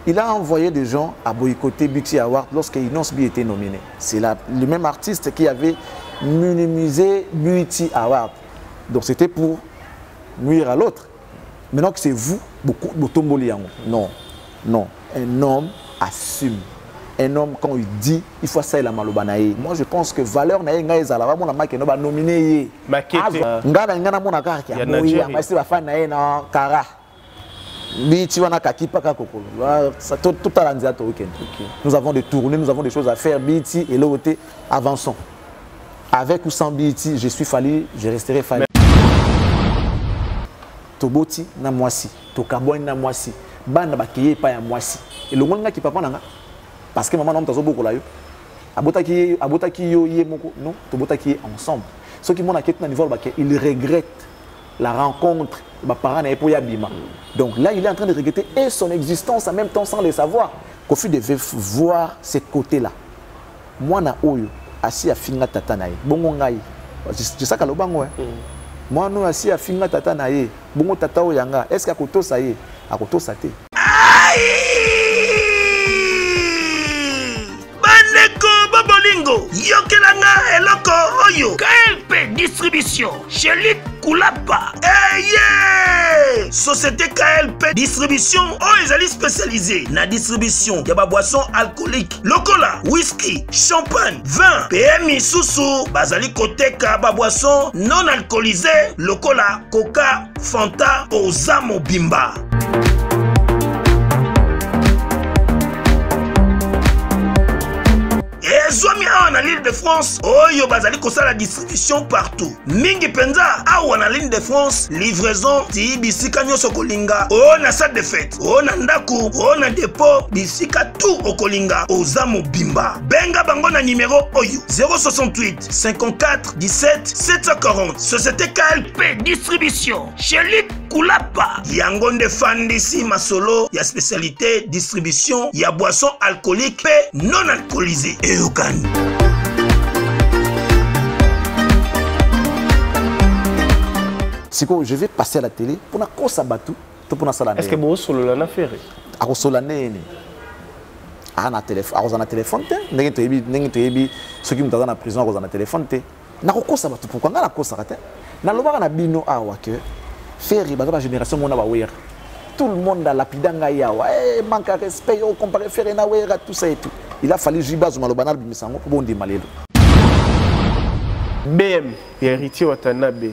il a envoyé des gens à boycotter Beauty Award lorsque Innocence B était nominé. C'est le même artiste qui avait minimisé Beauty Award. Donc c'était pour nuire à l'autre. Maintenant que c'est vous, beaucoup non, non. Un homme assume. Un homme, quand il dit, il faut ça et la malobanaye. Moi, je pense que valeur n'a pas été nominé. Nous avons des tournées, nous avons des choses à faire. BT et l'OT, avançons. Avec ou sans BT, je suis fallu, je resterai fallu. Toboti na mwasi, Tokaboy na mwasi, bana bakeye pa ya mwasi. Et le monde qui papa nanga, parce que maman n'a pas beaucoup là yo. Abotaki yo yé moko, non, tobotaki ensemble. Ceux qui m'ont à quelque niveau ils regrettent la rencontre. Parents n'avaient pas yabima. Donc là, il est en train de regretter et son existence en même temps sans le savoir. Kofi devait voir ces côtés-là. Moi, na oyo, assis à finga tata nae. Bongo ngai. C'est ça qu'alo bango. Moi, nous assis à finga tata nae. Bongo tata oyanga. Est-ce qu'à koto ça y est? À koto ça te. Bolingo, Yokelanga Eloko Oyo, KLP Distribution, chez Luc Koulapa. Yeah! Société KLP Distribution, ils spécialisés dans la distribution de boissons alcooliques, locola, whisky, champagne, vin, PMI Soussou, Bazali Koteka, boissons non alcoolisées, locola, coca, fanta, Ozamo Bimba. Zomi a l'île de France, Oyo Bazali kosa la distribution partout. Mingi Penza a en l'île de France, livraison ti bisika nyo sokolinga. On a salle de fête, on a ndaku, on a dépôt, bisika tout okolinga, Ozamo Bimba. Benga Bangona numéro Oyo 068 54 17 740. Société KLP Distribution, chez Luc Koulapa. Yangonde fan d'ici Masolo, y a spécialité distribution, y a boisson alcoolique non alcoolisée. Et Siko, je vais passer à la télé pour na kosa batu pour na sala. Est-ce que vous solo la affaire? Ako solane ni. Ah na téléphone, ako na téléphone te. Ndenge to yebi ceux qui m'ont dans la prison ako na téléphone te. Na kosa batu pourquoi ngala kosa te? Na lobaka na bino awa que faire ba génération mona ba wer. Tout le monde a lapidanga yawa. Eh manque de respect au comparé faire na wer tout ça et tout. Il a fallu Jibaz Malobanal Bimisango pour bon démaler. BM, héritier Watanabe,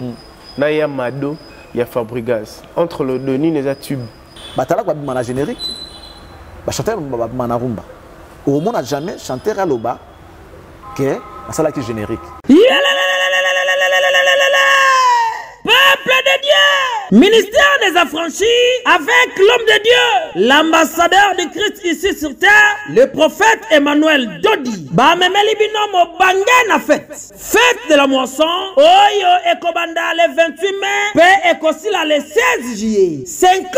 Naya Mado, il y a Fabregas. Entre le Denis et les tubes. Batala quoi bimana générique. Ba chanteur bimana rumba. Au monde n'a jamais chanté à l'oba que ça là qui générique. Peuple de Dieu, ministère des affranchis avec l'homme de Dieu, l'ambassadeur de Christ ici sur terre, le prophète Emmanuel Dodi. Bamemeli binomo bangen na fête. Fête de la moisson, Oyo Ekobanda le 28 mai, Pe Ekosila le 16 juillet. 50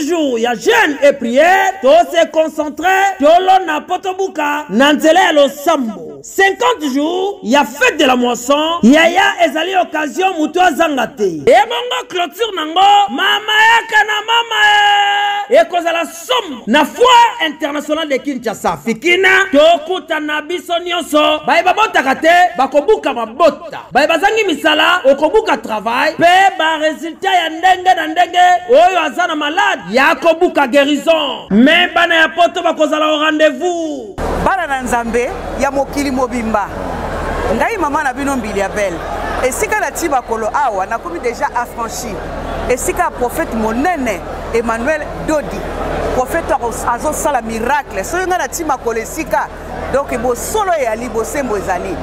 jours, il y a jeûne et prière, tout se concentrer, Tolo na Potobuka, Nanzele lo Sambo. 50 jours, il y a fête de la moisson, Yaya ezali occasion mutua zangate. Et mon clôture nango, mama yaka na mama e kozala somme na foire internationale de Kinshasa. Fikina, tokuta na biso nyonso, baeba botaka te, bakobuka mabota. Baeba zangi misala, okobuka travail, pe ba résultat ya ndenge na ndenge, oyo azana malade, ya kobuka guérison. Mais bana ya poto bakozala au rendez-vous. Bana na Nzambe, ya mokili mobimba. Ngai mama na bino mbili ya belle. Et si la tiba kolo awa na komi déjà affranchi. Et si ka prophète monene Emmanuel Dodi, prophète azo sala miracle. So nga na tiba kolo sika. Donc bo solo ya li bo sembo ezali.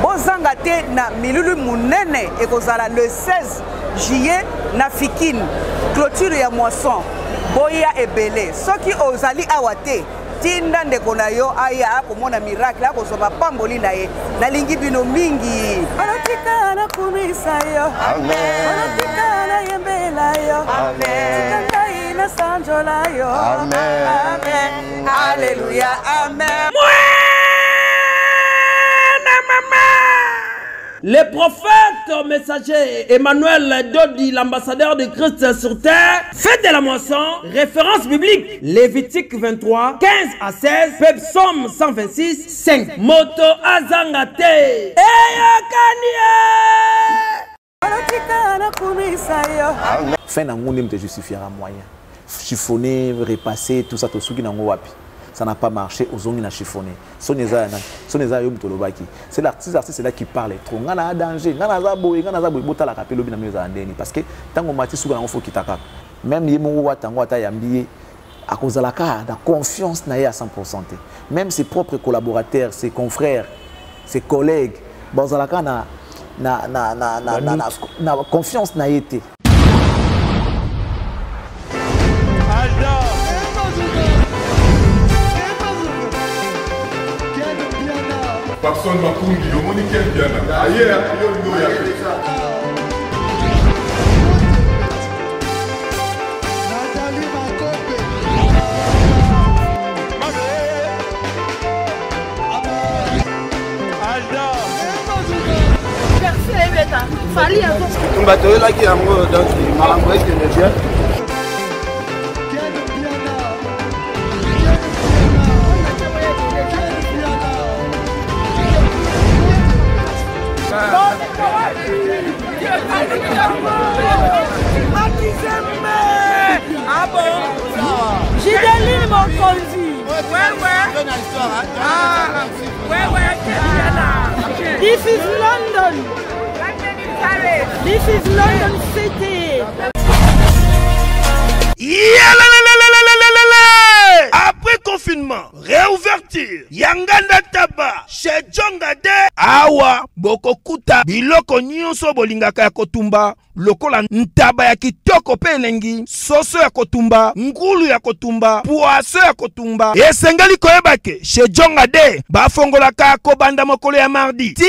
Bo zanga te na milulu monene e kozala le 16 juillet na Fikine. Clôture ya moisson. Boya ebele. Soki ozali awa te. Tinda ndeko na yo aya akomona miracle akosoba pamboli na ye nalingi bino mingi anatika na kumisa yo amen anatika na yembela yo amen tika na sanjola yo amen amen alléluia amen na mama le prophète messager Emmanuel Dodi, l'ambassadeur de Christ sur terre, fête de la moisson, référence biblique, Lévitique 23, 15 à 16, Psaume 126, 5. Moto Azangate. Fin d'un monde te justifiera moyen. Chiffonner, repasser, tout ça, tout ce qui n'a pas ça n'a pas marché, aux ongles n'a chiffonné. C'est l'artiste c'est là qui parle trop. Il y a un danger, il y a un danger, il y a un danger. Parce que tant qu'on m'a dit souvent, il faut qu'il t'accorde. Même si on a à cause de la confiance à 100%. Même ses propres collaborateurs, ses confrères, ses collègues, na confiance n'a été. Personne m'a conduit, on dit qu'elle vient là. Ailleurs, il y a Gideline mon conduit. This is London. This is London City. Après confinement, réouverture, Yanganda Taba, chez Djongade, Awa, Bokokuta, Biloko Nyonso Bolingaka ya Kotumba, lokola ntaba ya kitoko pe elengi, soso ya kotumba, ngulu ya kotumba, poaso ya kotumba, esengali koyebake, chez Djongade, bafongolaka kobanda mokolo ya mardi, ti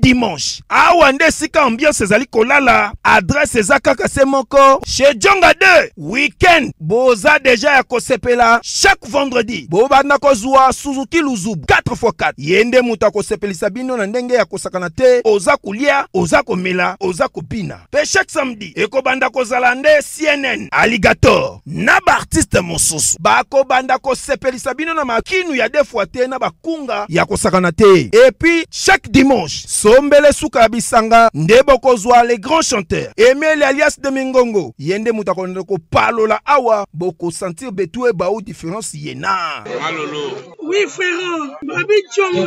dimanche, awa nde sika ambiance ezali kolala, adresse ezaka se moko, chez Djongade, weekend, boza deja ya kosepela, chaque vendredi, bobanda kozwa Suzuki Luzubu, 4x4, yende muta kosepelisa bino na ndenge ya kosakana te, oza kulia, oza komela, oza kopina, pe chaque samedi, ekobanda kozala nde CNN, Alligator, na ba artiste mosusu, bakobanda kosepelisa bino na makinu ya defuate na bakunga ya kosakana te, et puis chaque dimanche, sombele suka bisanga, nde bokozwa les grands chanteurs, Emile alias de Mingongo, yende muta ko palola awa, boko sentir betue ba ou différence yena. Malolo. Oui frère, Babi Djonga.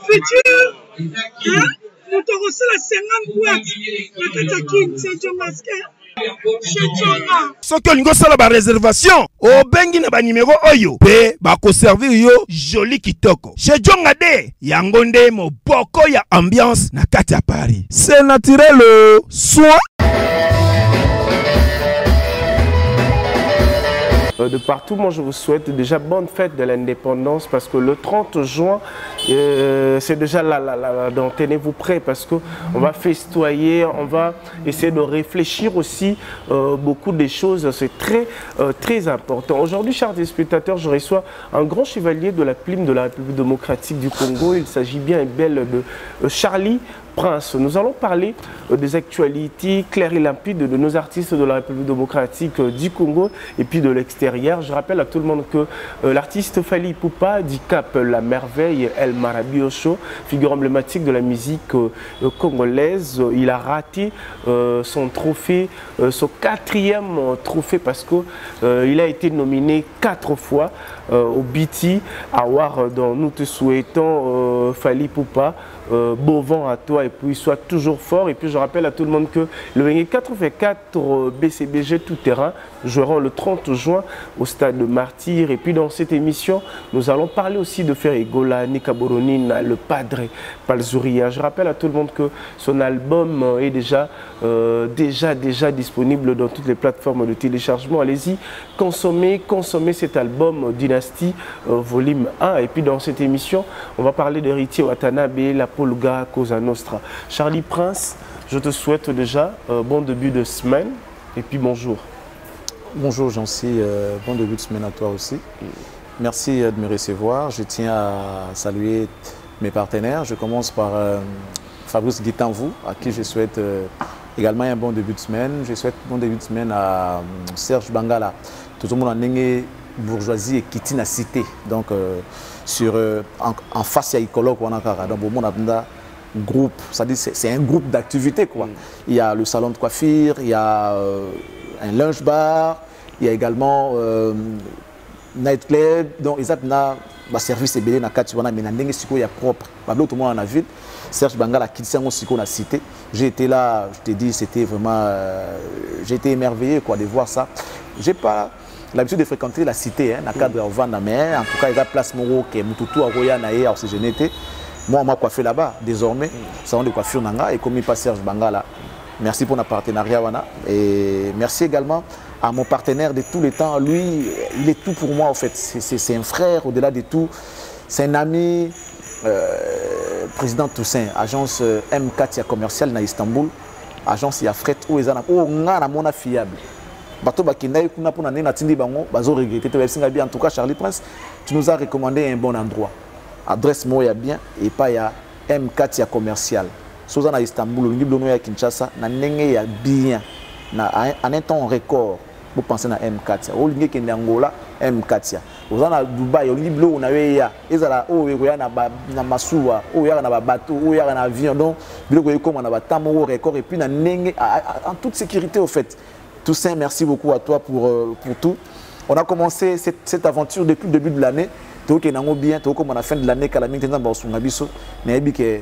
Futur. Hein? Nous te recevons la 50 boîtes. La Katakin, c'est Djongaske. Soki olingo sala ba réservation, obengi na ba numéro oyo, pe ba ko servir yo joli kitoko. Chez Djongade, yango nde moboko ya ambiance na kati ya Paris. C'est naturel, soit de partout. Moi, je vous souhaite déjà bonne fête de l'indépendance parce que le 30 juin, c'est déjà là. Donc, tenez-vous prêts parce qu'on va festoyer, on va essayer de réfléchir aussi beaucoup des choses. C'est très important. Aujourd'hui, chers spectateurs, je reçois un grand chevalier de la plume de la République démocratique du Congo. Il s'agit bien et belle de Charlie Prince. Nous allons parler des actualités claires et limpides de nos artistes de la République démocratique du Congo et puis de l'extérieur. Je rappelle à tout le monde que l'artiste Fally Ipupa du Cap La Merveille, El Marabiocho, figure emblématique de la musique congolaise, il a raté son trophée, son 4e trophée parce qu'il a été nominé 4 fois au BT Award. Donc nous te souhaitons Fally Ipupa, beau vent à toi et puis sois toujours fort. Et puis je rappelle à tout le monde que le 4x4 BCBG tout terrain joueront le 30 juin au stade de Martyr. Et puis dans cette émission, nous allons parler aussi de Ferregola, Nika Boronina, le Padre Palzuria. Je rappelle à tout le monde que son album est déjà disponible dans toutes les plateformes de téléchargement. Allez-y, consommez cet album Dynastie volume 1. Et puis dans cette émission, on va parler d'Héritier Watanabe, la Polga, Cosa Nostra. Charlie Prince, je te souhaite déjà bon début de semaine et puis bonjour. Bonjour Jancy, bon début de semaine à toi aussi. Merci de me recevoir. Je tiens à saluer mes partenaires. Je commence par Fabrice Guitanvou, à qui je souhaite également un bon début de semaine. Je souhaite un bon début de semaine à Serge Bangala. Tout le monde en Nengue, bourgeoisie et Kitina Cité. Donc, en face, il y a Ikolok. Donc, au monde a groupe, c'est un groupe d'activités, quoi. Il y a le salon de coiffure, il y a un lunch bar, il y a également nightclub. Donc, ils ont service et belé na kati wana mais na ndenge siko ya propre. Bablo tout le monde en a vu. Serge Bangala qui s'est siko na cité. J'ai été là, je te dis, c'était vraiment j'ai été émerveillé quoi de voir ça. J'ai pas l'habitude de fréquenter la cité hein, na cadre au Vanda mais en tout cas il y a place Moro qui Mututu à Roya na ya oxygénété. Moi, on m'a coiffé là-bas, désormais, salon de coiffure Nanga et commis par Serge Bangala. Merci pour notre partenariat, Wana. Et merci également à mon partenaire de tous les temps. Lui, il est tout pour moi, en fait. C'est un frère au-delà de tout. C'est un ami, président Toussaint, agence M4 commerciale à Istanbul, agence Yafret, où ils ont fiable. Bato Bakindai, kuna pour n'année natindi bango, bazo regretté. En tout cas, Charlie Prince, tu nous as recommandé un bon endroit. Adresse moi bien et pas ya M4 commercial. Soza na Istanbul, ni blono ya Kinshasa, na nenge ya bien. Na en un temps record, vous pensez na M4. Au ligne qui est Angola, M4. Vous en a Dubaï, au liblo na ya. Ezala o ya na masuwa, o ya na bateau, o ya na avion. Donc, bilo comme na batamo record et puis na nenge en toute sécurité au fait. Toussaint, merci beaucoup à toi pour tout. On a commencé cette aventure depuis le début de l'année. Tout est bien, tout comme à la fin de l'année, quand la mine est dans le biso, mais que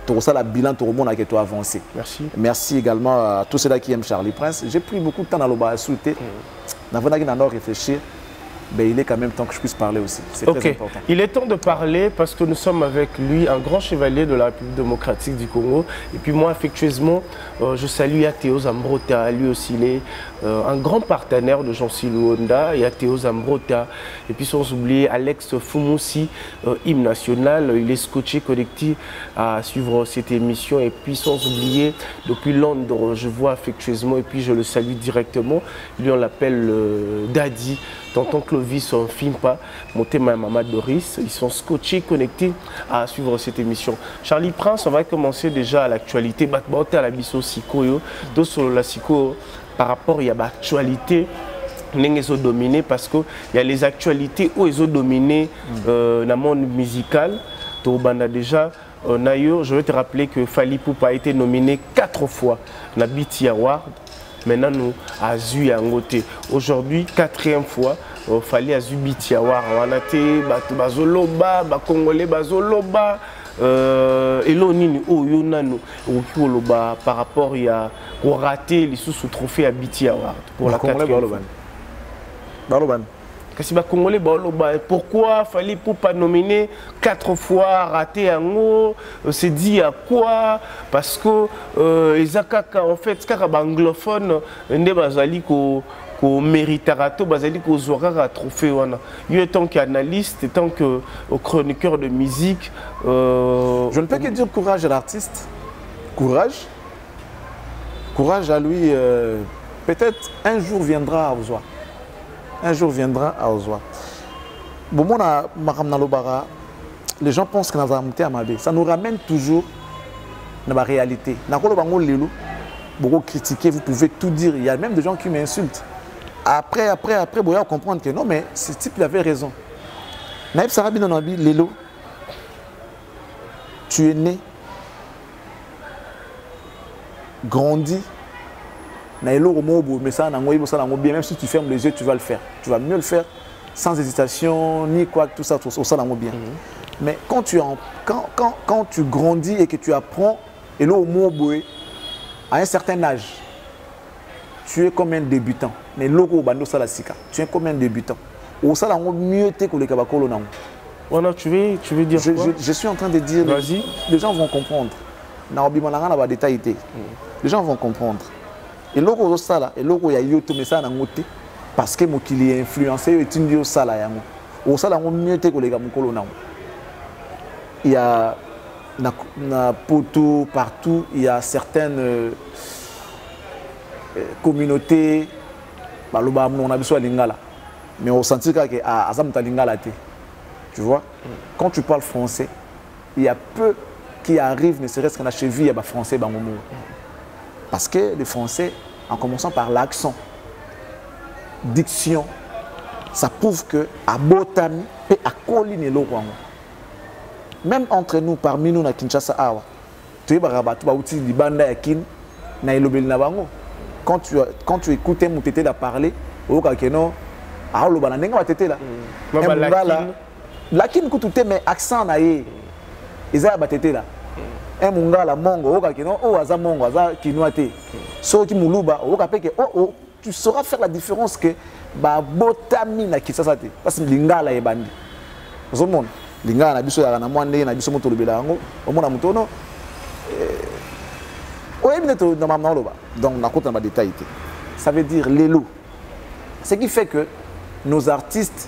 tout ça, le bilan, tout le monde a été avancé. Merci. Merci également à tous ceux-là qui aiment Charlie Prince. J'ai pris beaucoup de temps dans le bas à souhaiter. Dans le réfléchir. Ben, il est quand même temps que je puisse parler aussi. C'est très important. Il est temps de parler parce que nous sommes avec lui, un grand chevalier de la République démocratique du Congo. Et puis moi, affectueusement, je salue Théo Zambrota. Lui aussi, il est un grand partenaire de Jean-Cy Luonda. Il y a Théo Zambrota. Et puis sans oublier Alex Fumoussi, hymne national. Il est scotché, connecté à suivre cette émission. Et puis sans oublier, depuis Londres, je vois affectueusement et puis je le salue directement. Lui, on l'appelle Daddy. Tonton Clovis, on ne filme pas, monter ma maman Doris, ils sont scotchés, connectés à suivre cette émission. Charlie Prince, on va commencer déjà à l'actualité. Batbauta la biso sikoyo, do sur la siko par rapport il y a l'actualité. Ils ont dominé parce qu'il y a les actualités où ils ont dominé dans le monde musical. Déjà, je vais te rappeler que Fally Ipupa a été nominé 4 fois dans la BET Award. Maintenant, nous avons Yangote. Aujourd'hui, 4e fois, il fallait Azu BET Award. On a été Bazoloba, Congolais Bazoloba, et l'onini, Yonano, par rapport à raté les sous-trophées à BET Award pour la 4e fois. Congolais, pourquoi Fally Ipupa nominer 4 fois, raté un mot, c'est dit à quoi? Parce que les Akaka, en fait, les anglophones, ne bazali ko méritarato, bazali ko zouara trophée wana. Il est tant qu'analyste, tant que chroniqueur de musique. Je ne peux que dire courage à l'artiste. Courage. Courage à lui. Peut-être un jour viendra à Ozoa. Un jour viendra à Ozoa. Les gens pensent que nous avons monté à Mabé. Ça nous ramène toujours dans la réalité. Beaucoup critiquer, vous pouvez tout dire. Il y a même des gens qui m'insultent. Après, vous allez comprendre que non, mais ce type il avait raison. Naïb Sarabi Nanabi, Lélo, tu es né, grandi. Mais même si tu fermes les yeux, tu vas le faire. Tu vas mieux le faire sans hésitation, ni quoi, tout ça, bien. Mais quand tu grandis et que tu apprends, et là, à un certain âge, tu es comme un débutant. Mais logo tu es comme un débutant. Tu veux dire quoi? Je suis en train de dire, les gens vont comprendre. Les gens vont comprendre. Et logo sala et logo ya yoto mesa na ngote parce que mo kili est influencé et tindio sala yango o sala ngo miete ko lega mukolo na. Il y a na poto partout, il y a certaines communautés baloba on a besoin lingala mais on sentit que azam ta lingala té. Tu vois, quand tu parles français, il y a peu qui arrivent, ne serait-ce qu'à la cheville, à français, parce que les Français, en commençant par l'accent, diction, ça prouve que à Botami et à Colline même entre nous, parmi nous, na Kinshasa, quand tu écoutes un tété la parler, la kin kututé mais accent na ye eza ba tété là un munga la mongo oka kino o aza mongo aza kinoate so ki muluba oka peke oh tu sauras faire la différence que ba botami na kisasa te parce que lingala e bandi ozomona lingala na biso ya na mwande na biso moto lobela yango omona mutono oyebineto na mama loba donc na kota na détail te ça veut dire lelo ce qui fait que nos artistes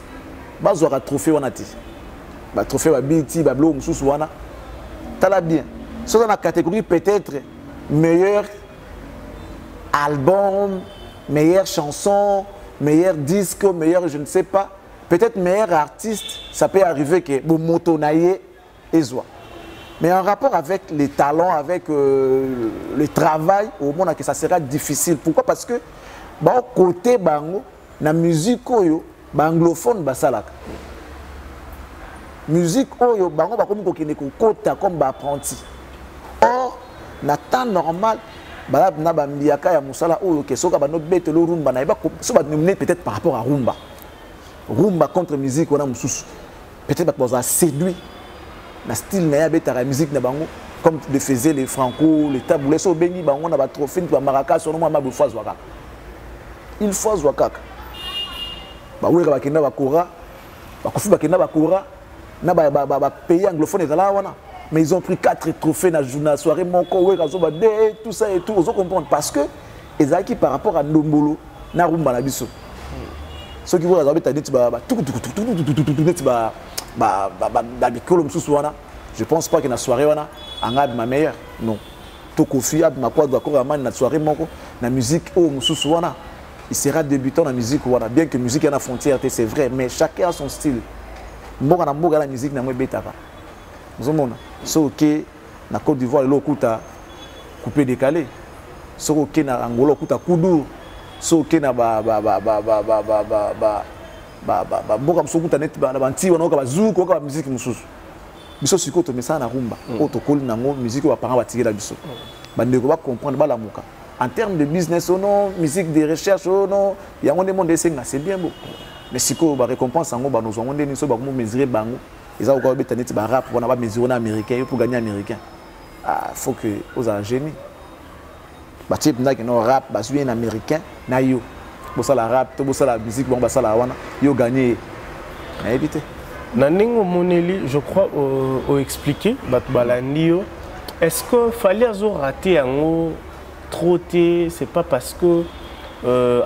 bazwaka trophée wana ti ba trophée ba biti ba blo mususu wana tala bien so dans la catégorie peut-être meilleur album, meilleure chanson, meilleur disque, meilleur je ne sais pas, peut-être meilleur artiste, ça peut arriver que bon moto naie et zoa. Mais en rapport avec les talents, avec le travail, au moins que ça sera difficile. Pourquoi? Parce que bon côté bango na musique oyo banglophone basalaka. Musique oyo bango ba komi kokende kokota comme ba apprenti. Or na temps normal ba na ba mbiaka ya musala oyo ke soka ba no bete lo rumba na ba so ba nominer peut-être par rapport à rumba. Rumba contre musique on a mususu. Peut-être ba ça séduit. Na style na ya beta la musique na bango comme le faisaient les franco, les taboulés so bengi bango na ba trophée ba maracas on ma ba fois zwaka. Il faut zwaka. Ba wera ba kenda ba kora ba kofi ba kenda ba kora na ba pays anglophone là wana mais ils ont pris 4 trophées dans la soirée mon ko tout ça et tout vous comprendre parce que ezaki par rapport à Ndombolo na rumba na biso ceux qui voient azabeta dit ba bikolo mususu wana je pense pas que na soirée wana angab ma meilleure non to kofi ab ma quoi doit encore man na soirée moko na musique o mususu wana il sera débutant dans la musique wana bien que musique a une frontière c'est vrai mais chacun a son style mboka na mboka la musique na mwebetaka zomona so ok na Côte d'Ivoire le okuta coupé décalé so ok na Angola okuta kudu so ok na mboka msokuta net ba banti wana ka bazuko ka musique mususu biso sikoto mesana na rumba auto koli nango musique ba parents batikela biso bandeko ba comprendre ba lamuka en termes de business ou non musique de recherche ou non yango ne monde esenga c'est bien beau mais siko ba récompense ngo ba nous onde ni so ba ko mesurer bango ils ont encore betaneti ba rap on a pas mesurer américain pour gagner américain ah faut que aux un génie ba type na que no rap ba suit un américain na yo bo ça la rap to bo ça la musique bon ba ça la wana yo gagner na éviter na ningo moneli je crois au expliquer bat balandio est-ce que fallait azo rater yango trotter c'est pas parce que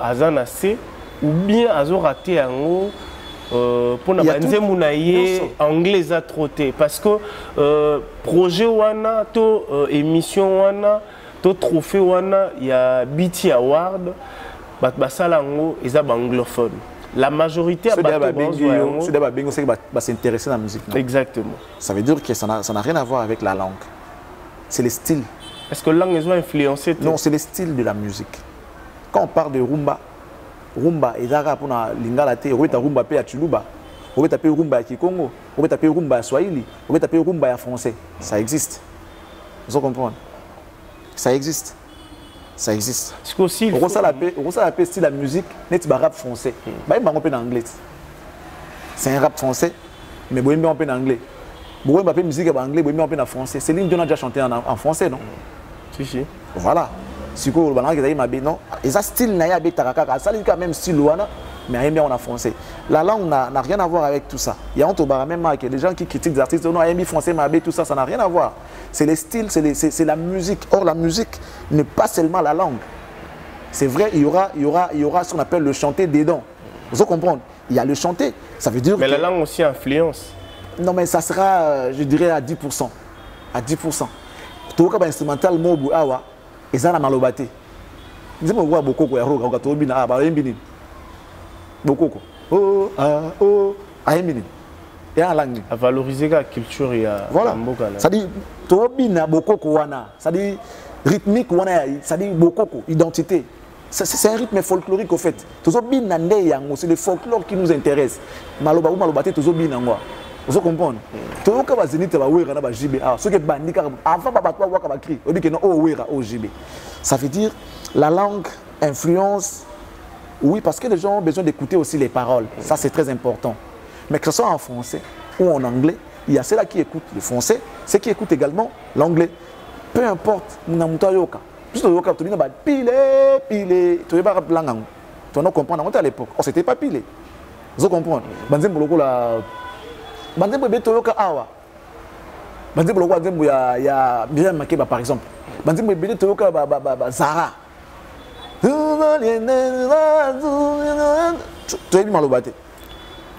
azana c'est ou bien azo raté yango pour na banze munaye anglais a trotté parce que projet wana to émission wana to trophée wana il y a BT Award bat basala ngo eza anglophone la majorité a s'intéresser à la musique non? Exactement ça veut dire que ça n'a rien à voir avec la langue c'est le style est-ce que la langue a influencé non c'est le style de la musique quand on parle de rumba rumba ezaka pona lingala te obeta rumba pe ya Chuluba obeta pe rumba ya Kikongo obeta pe rumba ya Swahili obeta pe rumba ya français ça existe vous comprenez ça existe c'est aussi on ça la pe style la musique net ba rap français ba bango pe en anglais c'est un rap français mais boyembe en pe en anglais boyembe pe musique en anglais boyembe en pe en français Céline Dion a déjà chanté en français non si voilà si quoi le balance qu'ils aiment non et ça style n'a pas takaka ça c'est quand même style wana mais bien on a français la langue n'a rien à voir avec tout ça il y a honte même que les gens qui critiquent les artistes non aiment français mais tout ça n'a rien à voir c'est les styles c'est la musique or la musique n'est pas seulement la langue c'est vrai il y aura ce qu'on appelle le chanter dedans vous comprenez il y a le chanter ça veut dire mais la langue aussi influence non mais ça sera je dirais à 10% tout cas instrumental mobu awa ezana malobate nzimo kwa bokoko ya roka ukatobi na ba yembini bokoko ayembini et en langue. À valoriser la culture et à voilà. Ça dit tobina bokoko wana, ça dit rythmique wana, ça dit bokoko identité. C'est un rythme folklorique au fait. Tobina nde yango, c'est le folklore qui nous intéresse. Maloba ou malobate tobina ngwa. Vous comprenez? Tout le zénith va ouéra na JB. Ah, ce qui est bandit avant babatwa waka ba cri. On dit que non oh ouéra oh JB. Ça veut dire la langue influence. Oui, parce que les gens ont besoin d'écouter aussi les paroles. Ça c'est très important. Mais que ce soit en français ou en anglais, il y a ceux-là qui écoutent le français, ceux qui écoutent également l'anglais. Peu importe, munamuta yoka. Juste yoka tu dis ba pile. Tu vas pas langue. Tu vas comprendre à l'époque. Oh, c'était pas pile. Vous comprenez? Banzem boloko la Banzembo beto yoka awa. Banzembo lokwa nzembo ya Miriam Makeba par exemple. Banzembo beto yoka Zara. Tu es malobate.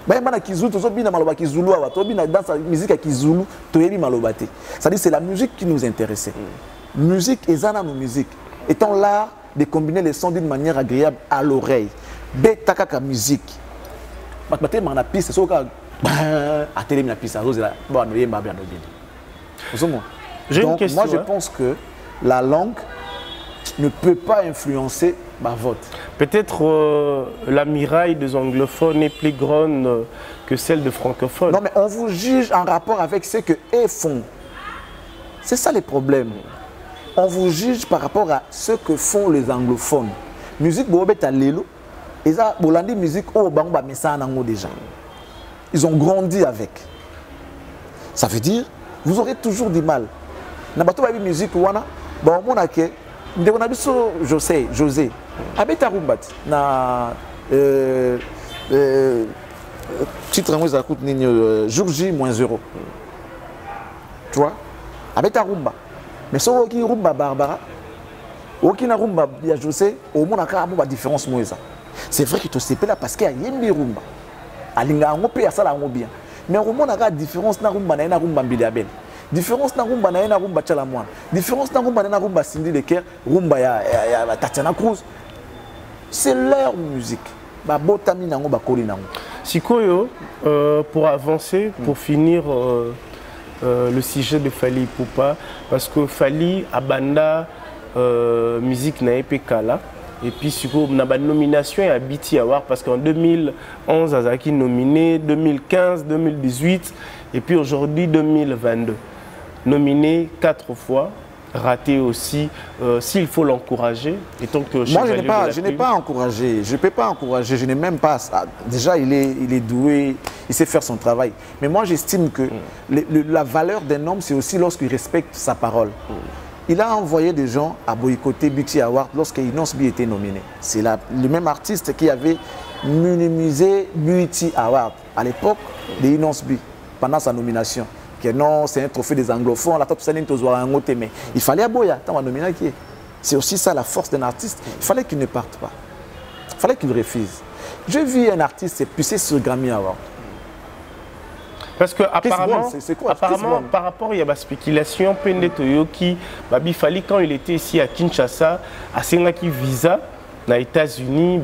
Ben bana kizulu to bina maloba kizulu awa. To bina dans la musique à kizulu, to es malobate. Ça dit c'est la musique qui nous intéressait. Musique et zana nos musique. Étant l'art de combiner les sons d'une manière agréable à l'oreille. Beta kaka musique. Matmate mana piste so ka j'ai une question. Moi, je pense que la langue ne peut pas influencer ma vote. Peut-être la miraille des anglophones est plus grande que celle des francophones. Non, mais on vous juge en rapport avec ce que eux font. C'est ça le problème. On vous juge par rapport à ce que font les anglophones. Musique, et ça, musique, déjà. Ils ont grandi avec. Ça veut dire, vous aurez toujours du mal. Nabato baby musique wana, bon mon ake, ndeko na biso José. Abeta rumbat na titre moi ça coûte nini jour J-0. Tu vois? Abeta rumba. Mais so qui rumba Barbara, oki na rumba ya José, au mon aka ba différence moi ça. C'est vrai que tu sais pas là parce qu'il y a yembi rumba. Alinga ngo pe asala ngo bien mais au moins la différence na rumba na rumba mbiliabel différence na rumba na rumba chalamwana différence na rumba Cindy Lecker rumba ya Tatiana Cruz c'est leur musique ba botami nango ba koli nango sikoyo pour avancer pour finir le sujet de Fally Ipupa parce que Fally abanda musique na epekala. Et puis, sur la nomination à BT Award, parce qu'en 2011, Azaki nominé, 2015, 2018, et puis aujourd'hui, 2022. Nominé 4 fois, raté aussi, s'il faut l'encourager. Moi, je n'ai pas encouragé, je ne peux pas encourager, je n'ai même pas ça. Déjà, il est doué, il sait faire son travail. Mais moi, j'estime que la valeur d'un homme, c'est aussi lorsqu'il respecte sa parole. Il a envoyé des gens à boycotter BT Award lorsque Inosbi était nominé. C'est le même artiste qui avait minimisé BT Award à l'époque de Inosbi pendant sa nomination. Que non, c'est un trophée des anglophones, la top scène mais il fallait aboya tant nominé qui est. C'est aussi ça la force d'un artiste. Il fallait qu'il ne parte pas. Il fallait qu'il refuse. J'ai vu un artiste puiser sur Grammy Award. Parce que apparemment, par rapport à la spéculation, Pende Toyoki, Babi Fally, quand il était ici à Kinshasa, à Sengaki Visa, aux États-Unis,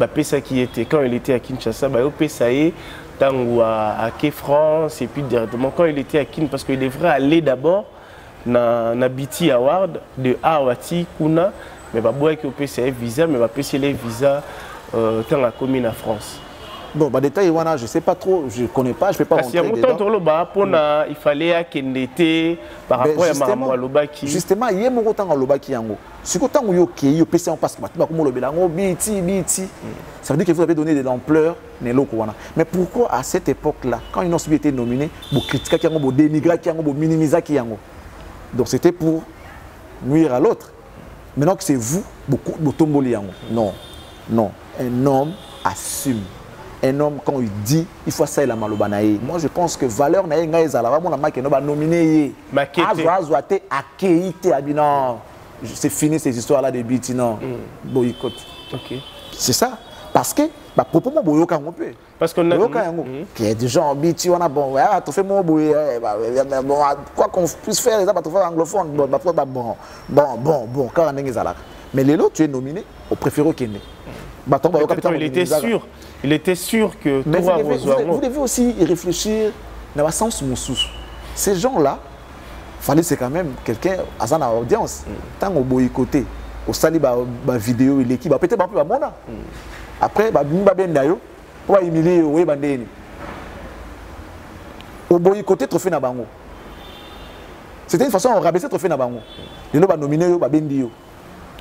quand il était à Kinshasa, il Tango à France, et puis directement quand il était à Kinshasa, parce qu'il devrait aller d'abord dans BT Award de Awati Kuna, mais il y a visa, mais il y a visa dans la commune à France. Bon, détail, je ne sais pas trop, je ne connais pas, je ne peux pas rentrer dedans. Il fallait qu'il par rapport à Marambo Lobaki. Justement, il y a un temps à Lobaki. Si vous avez un PC, parce que ça veut dire que vous avez donné de l'ampleur. Mais pourquoi à cette époque-là, quand une autre été nominée, vous critiquez, vous dénigrez, vous minimisez. Donc c'était pour nuire à l'autre. Maintenant que c'est vous, vous tombez. Non, non. Un homme assume. Un homme, quand il dit, il faut ça et la malobanaï. Moi, je pense que valeur n'a pas été nominé. C'est fini ces histoires-là de BT, non. Boycott. C'est ça. Parce que, propos moi, boycott, on peut. Parce qu'on a il y a des gens BT, on a bon, tu fais mon quoi qu'on puisse faire, les anglophones, bon, quand on est là. Mais les autres, tu es nominé au préféré qu'il est. Il était sûr que mais vous devez aussi y réfléchir dans le sens moussous. Ces gens-là, fallait c'est quand même quelqu'un à son audience. Tant au boycotté, au sali ba vidéo l'équipe, peut-être pas plus ba mona. Après ba bimba ben dayo, pour humilier oui bandeni. Au boycotté trophée na bango. C'était une façon de rabaisser trophée na bango. Les gens ba nominé ba bendi yo.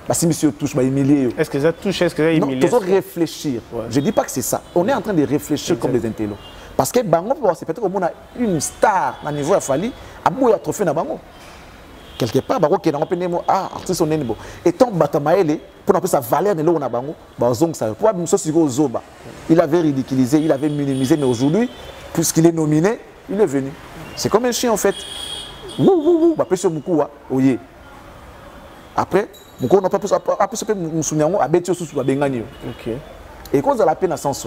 Bah si monsieur touche, bah humilier. Est-ce que ça touche, est-ce que ça humilie? Non, toujours réfléchir. Ouais. Je dis pas que c'est ça. On est en train de réfléchir comme des intellos. Parce que bango c'est peut-être qu'on a une star à niveau à Fali, à bout à trophée na bango. Quelque part, bango qui est dans le artiste on est bon. Et tant batamaele pour n'appeler sa valeur de l'eau na bango, bah zong ça. Pour monsieur Sigo Zoba, il avait ridiculisé, il avait minimisé, mais aujourd'hui, puisqu'il est nominé, il est venu. C'est comme un chien en fait. Ouh, bah pêche beaucoup wa, oye. Après, beaucoup n'a pas pu me souvenir à Betio sous à Bengani. Ok. Et quand on a la peine à sens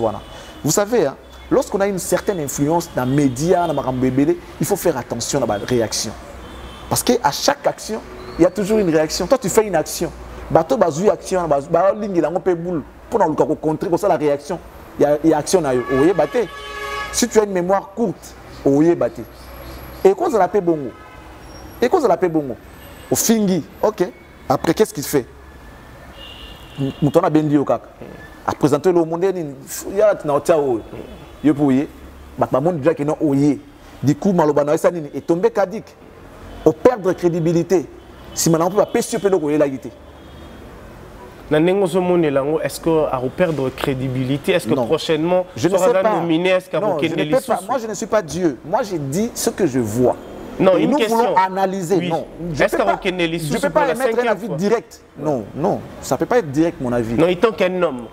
vous savez, hein, lorsqu'on a une certaine influence dans les médias, dans les il faut faire attention à la réaction. Parce qu'à chaque action, il y a toujours une réaction. Toi, tu fais une action. Bateau, bazoui action, pour nous contrer pour ça la réaction. Il y a action. Si tu as une mémoire courte, et quand on a la paix bongo, au fingi, ok. Après, qu'est-ce qu'il fait? Nous avons bien dit au CAC. À présenter le monde, il y a un tao. Il y a un monde qui est oye. Du coup, Malobana est tombé cadique. Au perdre crédibilité. Si maintenant on peut pas pêcher le courrier la guité. Est-ce qu'on va perdre crédibilité? Est-ce que prochainement, je ne sais pas. Nominé, est-ce non, je ne peux pas. Moi, je ne suis pas Dieu. Moi, j'ai dit ce que je vois. Non, et une nous question. Voulons analyser. Oui. Non, je ne peux pas émettre un avis direct. Non, non, ça ne peut pas être direct mon avis. Non, il tant qu'un homme.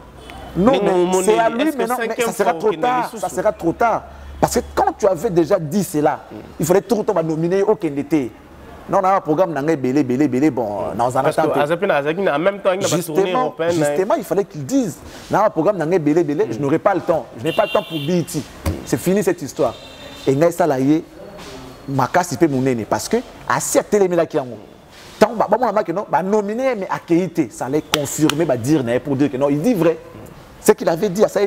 Non, mais c'est à lui maintenant, mais ça sera trop tard. Ça sera trop tard. Parce que quand tu avais déjà dit cela, il fallait tout le temps nominer aucun été. Non, on a un programme dans belé, bon, dans un instant. En même temps, justement, il fallait qu'ils disent, dans un programme dans belé, je n'aurai pas le temps. Je n'ai pas le temps pour BT. C'est fini cette histoire. Et Ngaï Salaye, ma casse, il peut m'ouner. Parce que, à cette télé-méla qui a tant que nominé, mais accueilli, ça allait confirmer, dire pour dire que non, il dit vrai. Ce qu'il avait dit à ça,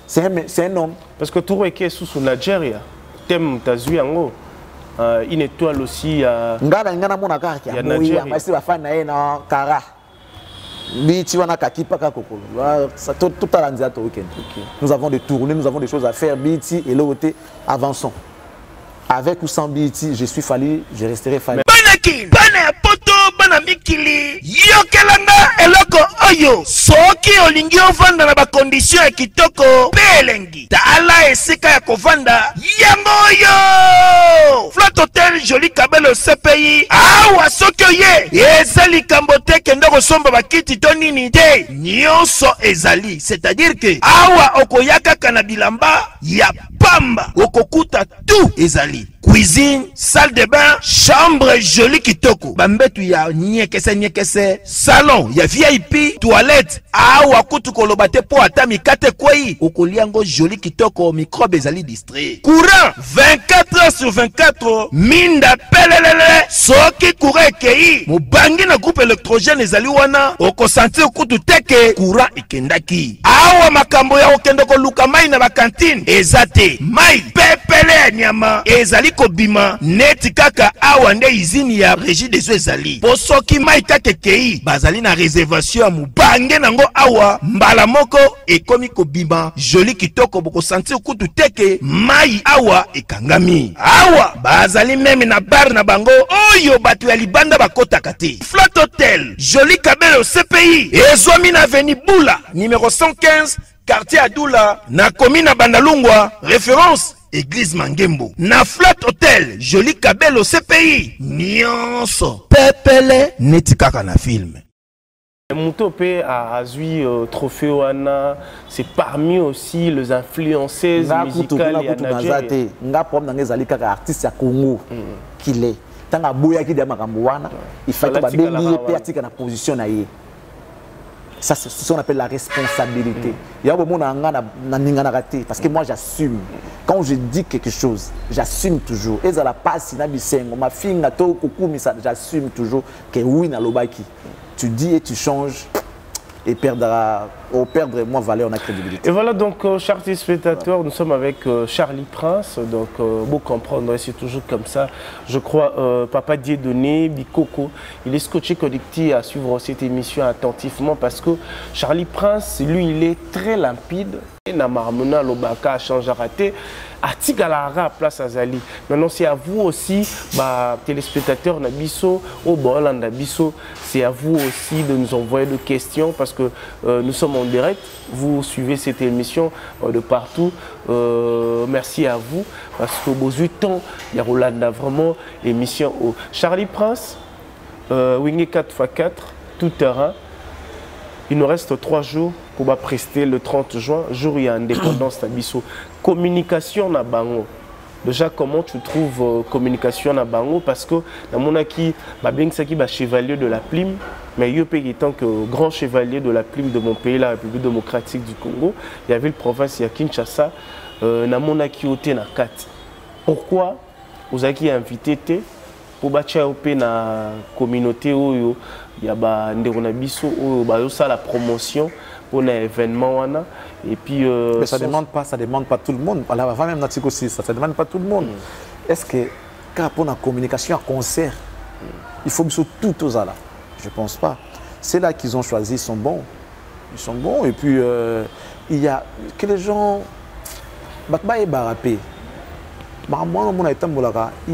c'est un homme. Parce que tout est sous Nigeria. Thème, tu as vu une étoile aussi à Nigeria. Nous avons des tournées, nous avons des choses à faire. BT et l'autre, avançons. Avec ou sans BT, je suis Fali, je resterai Fali. Bana mikili yokelanga eloko oyo soki olingi ovanda na bakondisyon ya kitoko pelengi tala esika ya kovanda yango oyo Flat Hotel Joli Kabelo CPI awa soki oye eza likambo te kende kosomba bakiti to nini te nyonso ezali, c'est-à-dire que awa okoyaka kana bilamba ya pamba okokuta tout ezali. Cuisine, salle de bain, chambre jolie kitoko. Bambetu ya nyekese, salon, ya VIP, toilette. Awa kutu kolobate po atami kate kwei. Okoliango jolie kitoko, microbe ezali distrait. Courant, 24 heures sur 24. Minda pelelele, soki courant ekei. Mubangi na groupe électrogène ezali wana. Oko sentir kutu teke, courant ikendaki. Awa makambo ya okendoko luka mai na bakantine. Ezate, mai, pepele nyama, ezali kobima neti kaka awa nde izini ya régie des eaux ezali po soki mai kaka kei bazali na réservation ya mubange nango awa mbala moko ekomi kobima joli kitoko boko sentir kutu teke mai awa ekangami awa bazali meme na bar na bango oyo batu ya libanda bakotaka te. Flat Hotel Joli Kabelo CPI ezwami na avenue Bula numéro 115 quartier Adoula na commune na Bandalungwa référence Église Mangembo. Na Flat Hotel Joli Kabelo CPI nyonso pepele neti kaka na film. Moutopé a Azui trophée Wana, c'est parmi aussi les influenceuses musicales et Nigeria. Nga problème dans les artistes à Congo qu'il est. Tant à Boya qui démarre Wana, il faut que Babengi pertique na position na yé. Ça, c'est ce qu'on appelle la responsabilité. Il y a un moment parce que moi j'assume. Quand je dis quelque chose, j'assume toujours. Et ça la passe, ma fille, j'assume toujours que oui, na lobaki. Tu dis et tu changes et perdra au perdre moins valeur, on a crédibilité. Et voilà donc, chers spectateurs, nous sommes avec Charlie Prince. Donc, vous comprendre, c'est toujours comme ça. Je crois, Papa Dieudonné, Bikoko, il est scotché connecté à suivre cette émission attentivement parce que Charlie Prince, lui, il est très limpide. Namarmona Lobaka a changé à rater. Atigalara place Azali. Maintenant, c'est à vous aussi, téléspectateurs Nabiso, au Bolan Nabiso, c'est à vous aussi de nous envoyer des questions parce que nous sommes en direct. Vous suivez cette émission de partout. Merci à vous parce que vos 8 ans, il y a Rolanda vraiment émission au Charlie Prince, Wingé 4x4, tout terrain. Il nous reste 3 jours pour prester le 30 juin, jour où il y a indépendance Nabiso. Communication na bango. Déjà, comment tu trouves communication na bango? Parce que dans mon acquis, bien que c'est chevalier de la plume, mais il y tant que grand chevalier de la plume de mon pays, la République démocratique du Congo, il y avait le province, il y a Kinshasa, dans mon acquis au na 4. Pourquoi vous avez invité pour bâtir la communauté où il y a la promotion pour l'événement et puis mais ça demande pas tout le monde. Avant même Natiko aussi, ça demande pas tout le monde. Est-ce que quand pour la communication à concert, il faut tout aux là? Je pense pas. C'est là qu'ils ont choisi, ils sont bons. Ils sont bons et puis il y a que les gens il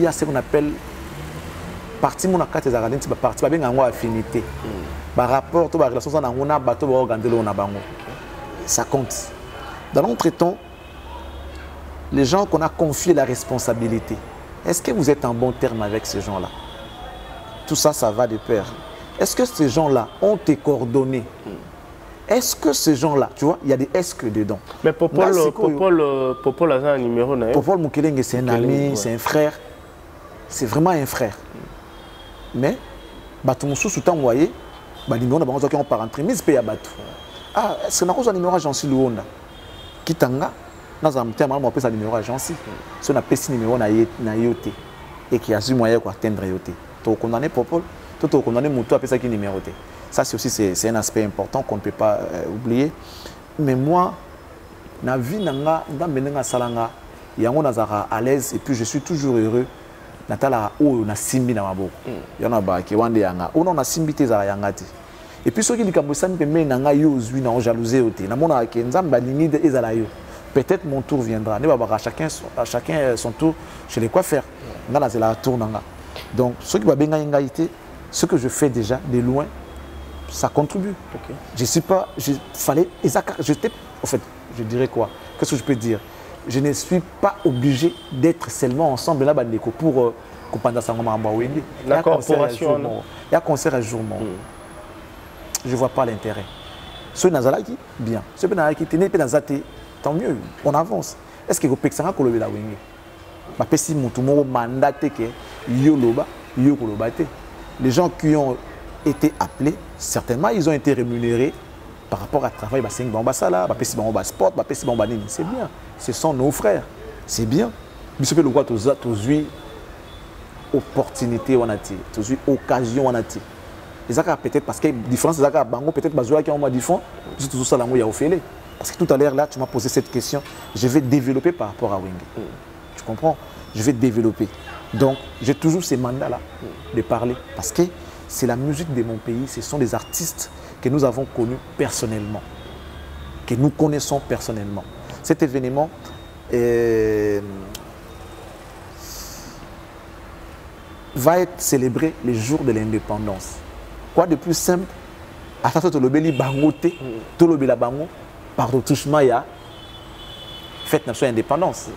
y a ce qu'on appelle parti mon carte des parti affinité. Par rapport à la relation ça compte. Dans notre temps, les gens qu'on a confié la responsabilité, est-ce que vous êtes en bon terme avec ces gens-là? Tout ça, ça va de pair. Est-ce que ces gens-là ont été coordonnés? Est-ce que ces gens-là, tu vois, il y a des est-ce que dedans. Mais Popol a un numéro. Popol Mukelenge, c'est un ami, c'est un frère. C'est vraiment un frère. Mais, Batumoussou, sous temps envoyé, numéro qui ont par entre mise paye à Batou. Ah, est-ce que nous avons un numéro agence Luonda? Kitanga, nous avons un numéro agence. Si on a un numéro na yote et qui a su moyen pour atteindre yote. Tu as condamné Popol, tu as condamné Moutou à ça qui numéro. Ça c'est un aspect important qu'on ne peut pas oublier. Mais moi, na vie nanga ndamenga salanga, yango nazara à l'aise et puis je suis toujours heureux. Natala o na simbi na maboko. Yana ba ki wande yanga. Ono na simbi te za yanga te. Et puis ceux qui likambo sami pembe nanga yo zui na jalousie ote. Na mona ke nzamba limite ezala yo. Peut-être mon tour viendra. Ne ba chacun son tour chez les coiffeurs. Ngala c'est la tour nanga. Donc ceux qui va benga ingaité, ce que je fais déjà de loin, ça contribue. Okay. Je suis pas en fait, je dirais quoi? Qu'est-ce que je peux dire? Je ne suis pas obligé d'être seulement ensemble là pour comprendre ça. La corporation. Il y a concert à jour. Je ne vois pas l'intérêt. Ceux qui bien. Ceux qui tenez pas tant mieux. On avance. Est-ce que vous pouvez faire un la wing? Si mon mandat que yoloba yokoloba. Les gens qui ont été appelés, certainement ils ont été rémunérés par rapport à travail, c'est bien. Ce sont nos frères. C'est bien. Mais ce que le droit aux opportunités, aux occasions. Peut-être parce que la différence, peut-être que ont dit tout ça, parce que tout à l'heure, là, tu m'as posé cette question. Je vais développer par rapport à Wing. Tu comprends? Je vais développer. Donc, j'ai toujours ces mandats-là de parler. Parce que c'est la musique de mon pays. Ce sont des artistes que nous avons connus personnellement. Que nous connaissons personnellement. Cet événement va être célébré le jour de l'indépendance. Quoi de plus simple? À ça, tu le bangoté, tu le bango, par le touchement, il y a fête nationale indépendance.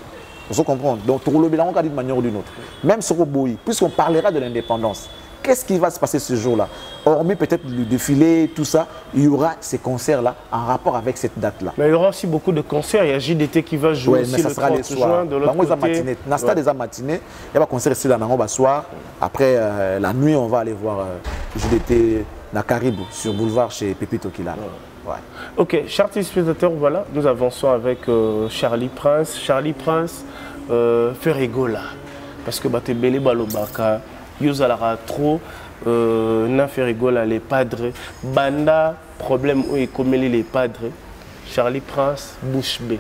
Vous comprenez? Donc, tu le bango d'une manière ou d'une autre. Même sur le Boui, puisqu'on parlera de l'indépendance. Qu'est-ce qui va se passer ce jour-là? Hormis peut-être le défilé, tout ça, il y aura ces concerts-là en rapport avec cette date-là. Mais il y aura aussi beaucoup de concerts. Il y a JDT qui va jouer aussi le 30 juin de l'autre côté. Nasta des matinée, il y a un concert ici là, le soir. Après, la nuit, on va aller voir JDT na Caribou, sur boulevard chez Pépito Kilala. Ouais. Ok, chers spectateurs, voilà, nous avançons avec Charlie Prince. Charlie Prince fait rigoler. Parce que tu es belé trop, n'a fait rigoler les padres. Banda, problème où il commet les padres, Charlie Prince, Bouche B.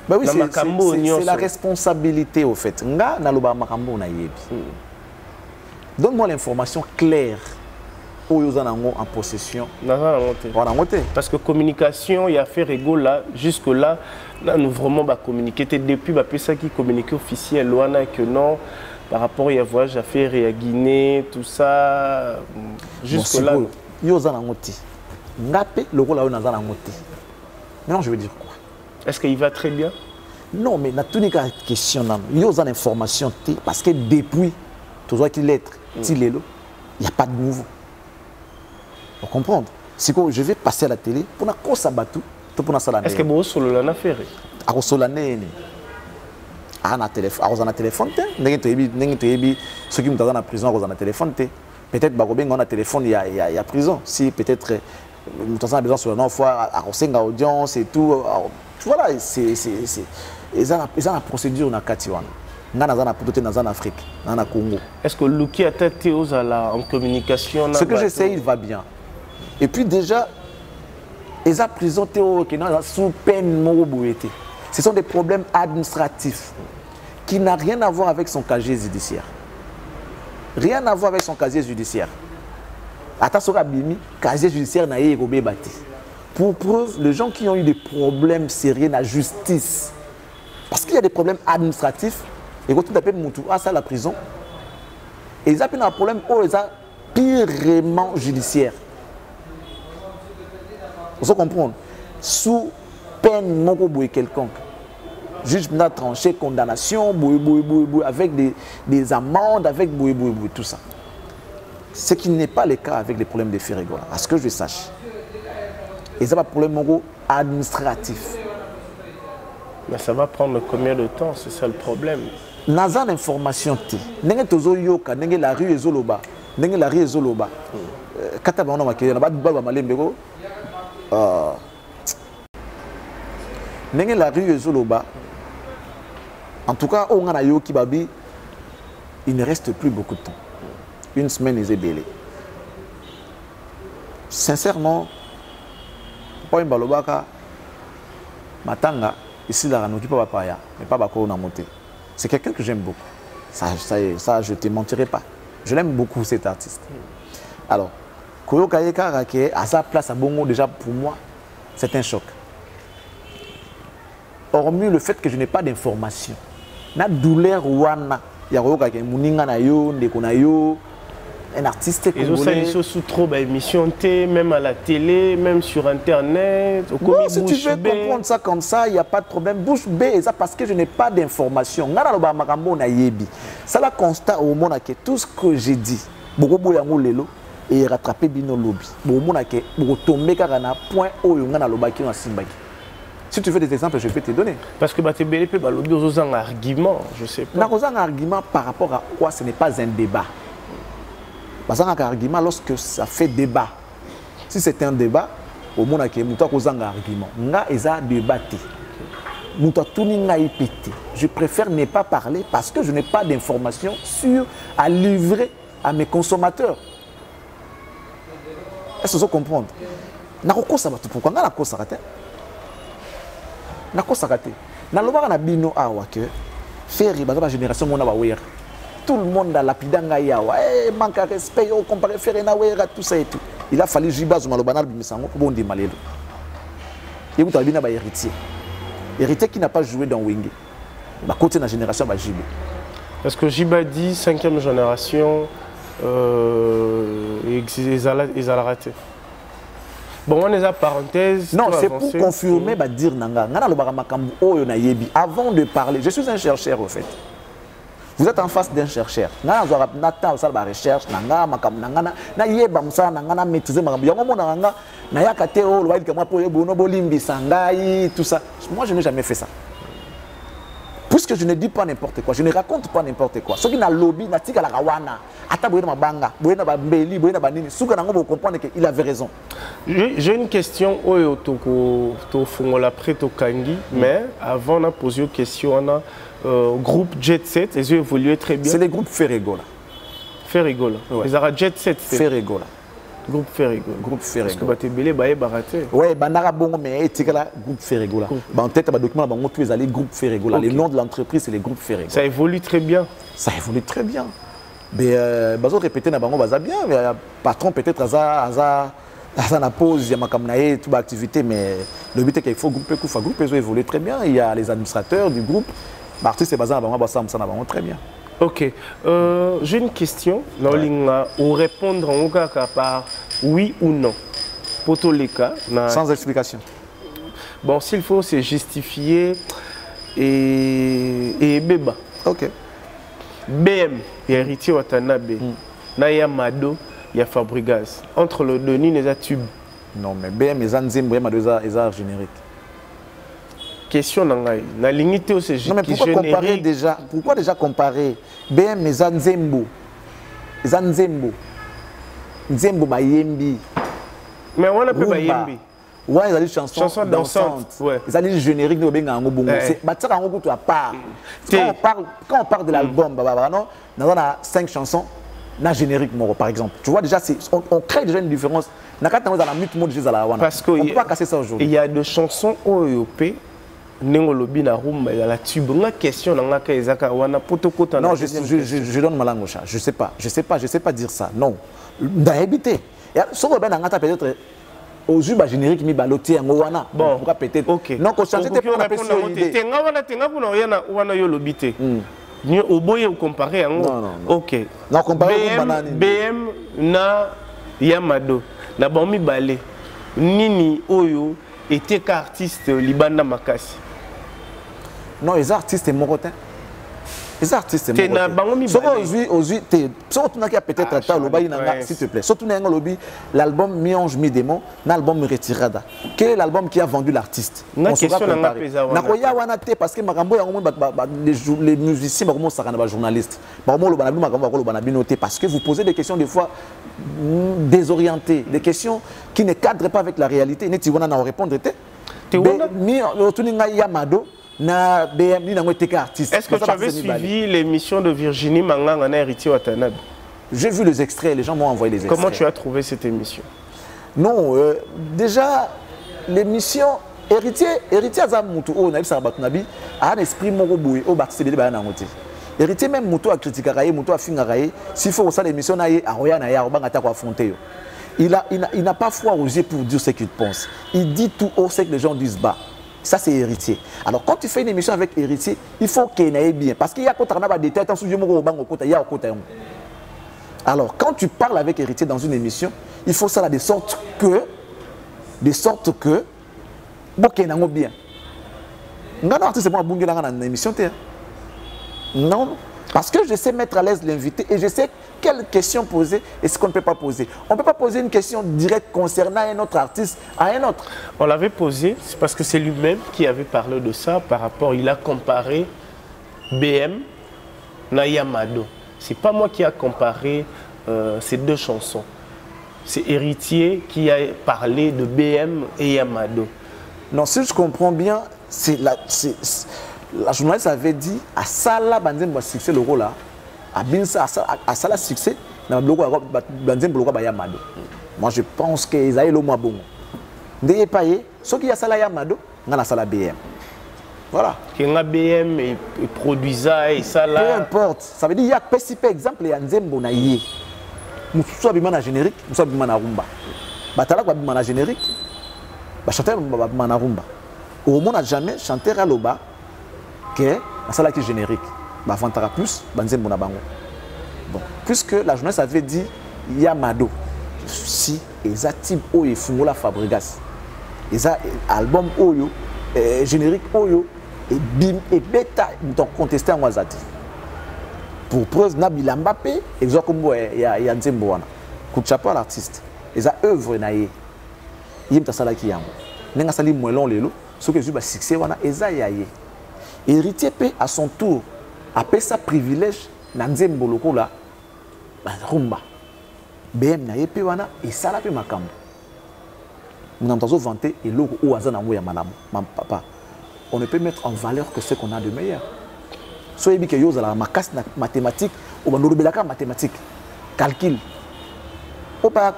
Bah oui, c'est la responsabilité au fait. Donne-moi l'information claire où ils en possession. Parce que communication, il y a fait rigolo là, jusque-là, là, nous vraiment communiquer. Depuis, ça qui communiqué officiel, loin que non, par rapport à voyage à faire et à Guinée, tout ça, jusque-là. Ils en ont le rôle maintenant, je veux dire quoi? Est-ce qu'il va très bien? Non, mais dans toutes les questions, il y a des informations parce que depuis, tout ce qui lettre, il n'y a pas de nouveau. Vous comprenez? Si je vais passer à la télé, pour la course à bateau, est-ce que vous avez un affaire? Un téléphone, ceux qui me donnent en prison, ils ont un téléphone. Peut-être que on a un téléphone, il y a prison. Si peut-être nous avons besoin sur une fois à audience et tout. Voilà, ils ont la procédure dans Katiwan. Nous en Afrique, dans le Congo. Est-ce que Luki a été en communication? Ce que j'essaie, il va bien. Et puis déjà, ils ont prison sous peine. Ce sont des problèmes administratifs qui n'ont rien à voir avec son casier judiciaire. Rien à voir avec son casier judiciaire. Casier judiciaire n'a pas bâti. Pour preuve, les gens qui ont eu des problèmes sérieux dans la justice, parce qu'il y a des problèmes administratifs, et quand tu appelles Moutou, ça la prison, et ils ont un problème où ils ont purement judiciaire. Vous comprenez? Sous peine non quelconque. Juge n'a tranché condamnation, avec des amendes, avec tout ça. Ce qui n'est pas le cas avec les problèmes de Ferrigola, à ce que je sache. Et ça va problème administratif. Mais ça va prendre combien de temps? C'est ça le problème. Naza l'information ti. Nenge tozo yoka, nenge la rue ezoloba, nenge la rue ezoloba. Kata ba ona makele na ba ba malembeko. Nenge la rue ezoloba. En tout cas, on a yoki babi. Il ne reste plus beaucoup de temps. Une semaine est belle. Sincèrement, pas une balobaka, matanga, ici la ranoki pas papaya, mais pas bako na monté. C'est quelqu'un que j'aime beaucoup. Ça, je ne te mentirai pas. Je l'aime beaucoup cet artiste. Alors, Koyo Kayeka Rake, à sa place à Bongo, déjà pour moi, c'est un choc. Hormis le fait que je n'ai pas d'informations. Na douleur wana, ya Koyo Kayeka Muninga na yo, Ndeko na yo. Un artiste congolais. Ils sont sous trop d'émissions, même à la télé, même sur Internet. Non, si tu veux comprendre ça comme ça, il n'y a pas de problème. Bouche B, ça parce que je n'ai pas d'informations. Ça la constat au monde que tout ce que j'ai dit, beaucoup de et rattraper bino lobby. Beaucoup tomber carana point au yongana lobaki na simbaki. Si tu veux des exemples, je peux te donner. Parce que tu peux lobby aux arguments, je sais pas. Un argument par rapport à quoi ce n'est pas un débat. Parce qu'un argument, lorsque ça fait débat, si c'est un débat, au monde qui est un argument, je préfère ne pas parler parce que je n'ai pas d'informations sûres à livrer à mes consommateurs. Est-ce que vous comprenez? Pourquoi la cause raté? La cause raté. Dans le bar, bino awa que faire la génération mon awa. Tout le monde a lapidanga yawa, manque de respect, on compare faire na wera tout ça et tout. Il a fallu Jibaz Malobana bisango pour bon démalelo. Et vous avez un héritier. Héritier qui n'a pas joué dans Wenge. Bah côté de la génération bah Jibé. Parce que Jiba dit 5e génération ils ont raté. Bon, on est à parenthèse. Non, c'est pour confirmer bah dire nanga. Ngana lo baramakambu oyo na yebi avant de parler. Je suis un chercheur au fait. Vous êtes en face d'un chercheur. Na recherche, tout ça. Moi, je n'ai jamais fait ça. Puisque je ne dis pas n'importe quoi, je ne raconte pas n'importe quoi. Ceux qui n'ont lobby, il avait raison. J'ai une question mais avant de poser une question, groupe Jet Set, ils ont évolué très bien. C'est les groupes Ferrigola. Ferrigola. Ouais. Ils ont Jet Set. Ferrigola. Groupe Ferrego. Groupe Ferrego. Parce que Batebele baye baraté. Ouais, bandara bongo mais etikala groupe Ferrego là. En tête ba document ba tous les groupe Ferrego là. Le nom de l'entreprise c'est les groupes Ferrego. Ça évolue très bien. Ça évolue très bien. Mais bazo répéter na bango baza bien, mais patron peut-être aza na pause, il y a makamnaé toute activité mais le but est qu'il faut groupe Koufa groupe évolue très bien, il y a les administrateurs du groupe. L'artiste est basé na bango ba ça na bango très bien. Ok, j'ai une question. Ou répondre en cas par oui ou non. Potoleka. Sans explication. Bon, s'il faut, c'est justifier et béba. Ok. BM, il y a Héritier Watanabe. Naya Mado, il y a Fabregas. Entre le Denis et les tubes. Non, mais BM et Zanzimbo, il y a des génériques. Question na limité au CG. Non mais pourquoi comparer déjà? Pourquoi déjà comparer BM et Zanzembo? Zanzembo. Nzembo Bayembi. Mais on a pas Bayembi. Ouais, ils ont des chansons dansantes. Ouais. Ils ont des génériques de Benga Bongo. C'est battre en groupe à part. Quand on parle de l'album, on a 5 chansons, na générique par exemple. Tu vois déjà on crée déjà une différence. Parce qu'on ne peut pas casser ça aujourd'hui. Il y a des chansons OEOP. Nengolobi na rumba la tube. Une question dans la Kaizaka wana potokota. Non, je donne ma langue au chat. Je sais pas dire ça. Non. D'habiter. Sauf que ben ngata peut-être aux yeux générique mi baloté en wana. Bon, pourquoi peut-être. OK. Non, qu'on chantait pour la personne. Tenga pour na wana yo lobité. Ni oboye ou comparer en. Non. OK. Non, comparer banane. BM na Yamado. Na bomi balé. Nini oyo était qu'artiste Libanda Makasi. Non, les artistes morotins. Les artistes morotins. Aujourd'hui, surtout peut-être s'il te plaît. Surtout l'album Mionge Mi Démon, l'album Retirada. Quel est l'album qui a vendu l'artiste? On sera comparé. Parce que les musiciens, les journalistes, parce que vous posez des questions des fois désorientées, des questions qui ne cadrent pas avec la réalité. Est-ce que tu avais suivi l'émission de Virginie Manganga na Héritier Watanabe? J'ai vu les extraits, les gens m'ont envoyé les extraits. Comment tu as trouvé cette émission? Non, déjà, l'émission Héritier Azamutu, on a eu ça a un esprit moroboué, au bâti de Bayanangote. Héritier même Moutou a critiqué, Moutou a fingé, s'il faut aussi l'émission, il n'a pas foi aux yeux pour dire ce qu'il pense. Il dit tout haut ce que les gens disent bas. Ça, c'est Héritier. Alors, quand tu fais une émission avec Héritier, il faut qu'il aille bien. Parce qu'il y a des détails, alors, quand tu parles avec Héritier dans une émission, il faut ça de sorte que, bien. Non, parce que je sais mettre à l'aise l'invité et je sais quelles questions poser et ce qu'on ne peut pas poser. On ne peut pas poser une question directe concernant un autre artiste à un autre. On l'avait posé, c'est parce que c'est lui-même qui avait parlé de ça par rapport, il a comparé BM na Yamado. C'est pas moi qui a comparé ces deux chansons. C'est Héritier qui a parlé de BM et Yamado. Non, si je comprends bien, la journaliste avait dit à Sala Banzem va succès le rôle là, à Binsa à Sala succès, dans le Banzem bloqué par Yamado. Moi je pense qu'ils aillent le moins bon. N'ayez pas y, ce qui y a Sala Yamado, on a Sala BM. Voilà. Qui a BM et produisa et Sala. Peu importe. Ça veut dire il y a par exemple les Nzembo na yé. Nous sommes bien générique, nous sommes bien rumba. Batala quoi bien générique. Bah chanteur bien rumba. Au moins n'a jamais chanté à l'oba. Que la salle qui est générique, bah Vantara plus, Banzem Bonabango. Bon, puisque la journaliste avait dit Yamado, si Ezatib Oyo Fungola Fabregas, Eza album Oyo, générique Oyo, et Bim et Beta, nous avons contesté en Wazati. Pour preuve, Nabila Mbappé, Exokombo et Nzembo wana. Coup de chapeau à l'artiste. Eza œuvre naïe. Yim ta sala ki yango. Nenga sali moelon lelo, ce que je vais succès wana Eza yaye. Héritier P à son tour a payé sa privilège dans Nzembo loko la rumba. BM na yepe wana et ça la pe makambo. Nous avons vanté et logo ou azana ngoya malamu. Mam papa, on ne peut mettre en valeur que ce qu'on a de meilleur. Soyez bien que yo za la makas na mathématique ou banoro belaka mathématique, calcul.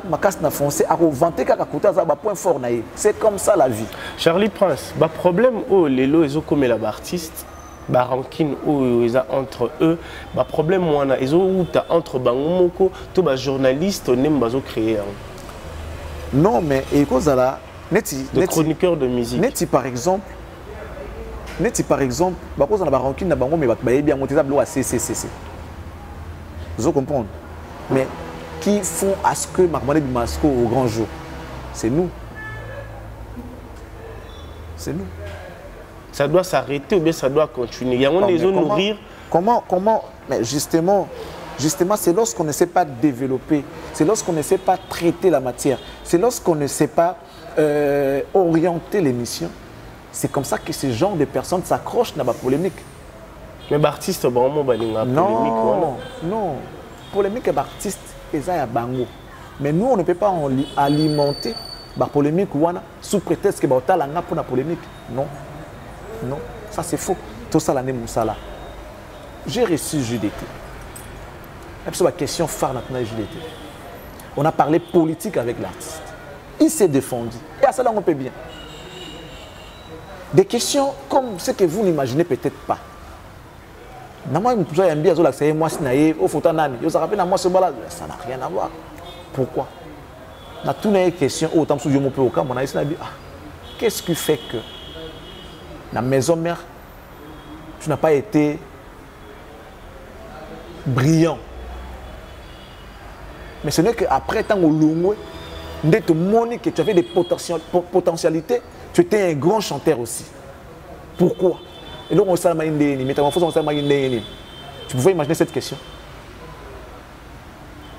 ma casse n'a foncé à vanter qu'à côté à point fort naïe. C'est comme ça la vie. Charlie Prince, le problème où les lots ils ont comme les artistes, bah rancune où ils ont entre eux, bah problème où ils ont entre bangomoko, tout bah journaliste on aime bazo créer. Non mais et cause là, de chroniqueur de musique. Neti par exemple, bah cause on a bah rancune na bango mais bah bien monter ça à CCCC. Vous comprenez? Mais qui font à ce que Marc Bimasco au grand jour? C'est nous. C'est nous. Ça doit s'arrêter ou bien ça doit continuer. Il y a des zones nourrir. Comment mais justement, c'est lorsqu'on ne sait pas développer, c'est lorsqu'on ne sait pas traiter la matière, c'est lorsqu'on ne sait pas orienter l'émission. C'est comme ça que ce genre de personnes s'accrochent dans la polémique. Mais l'artiste vraiment polémique. Non. Polémique et l'artiste. Mais nous, on ne peut pas alimenter la polémique sous prétexte que pour la polémique. Non. Ça c'est faux. Tout ça, là. J'ai reçu JDT. C'est la question phare maintenant JDT. On a parlé politique avec l'artiste. Il s'est défendu. Et à cela, on peut bien. Des questions comme ce que vous n'imaginez peut-être pas. Ça n'a rien à voir. Pourquoi? Na tout une question autant que je peux au mon qu'est-ce qui fait que la maison mère tu n'as pas été brillant? Mais ce n'est qu'après tant au long de te montrer que tu avais des potentialités, tu étais un grand chanteur aussi. Pourquoi? Et donc, tu pouvais imaginer cette question?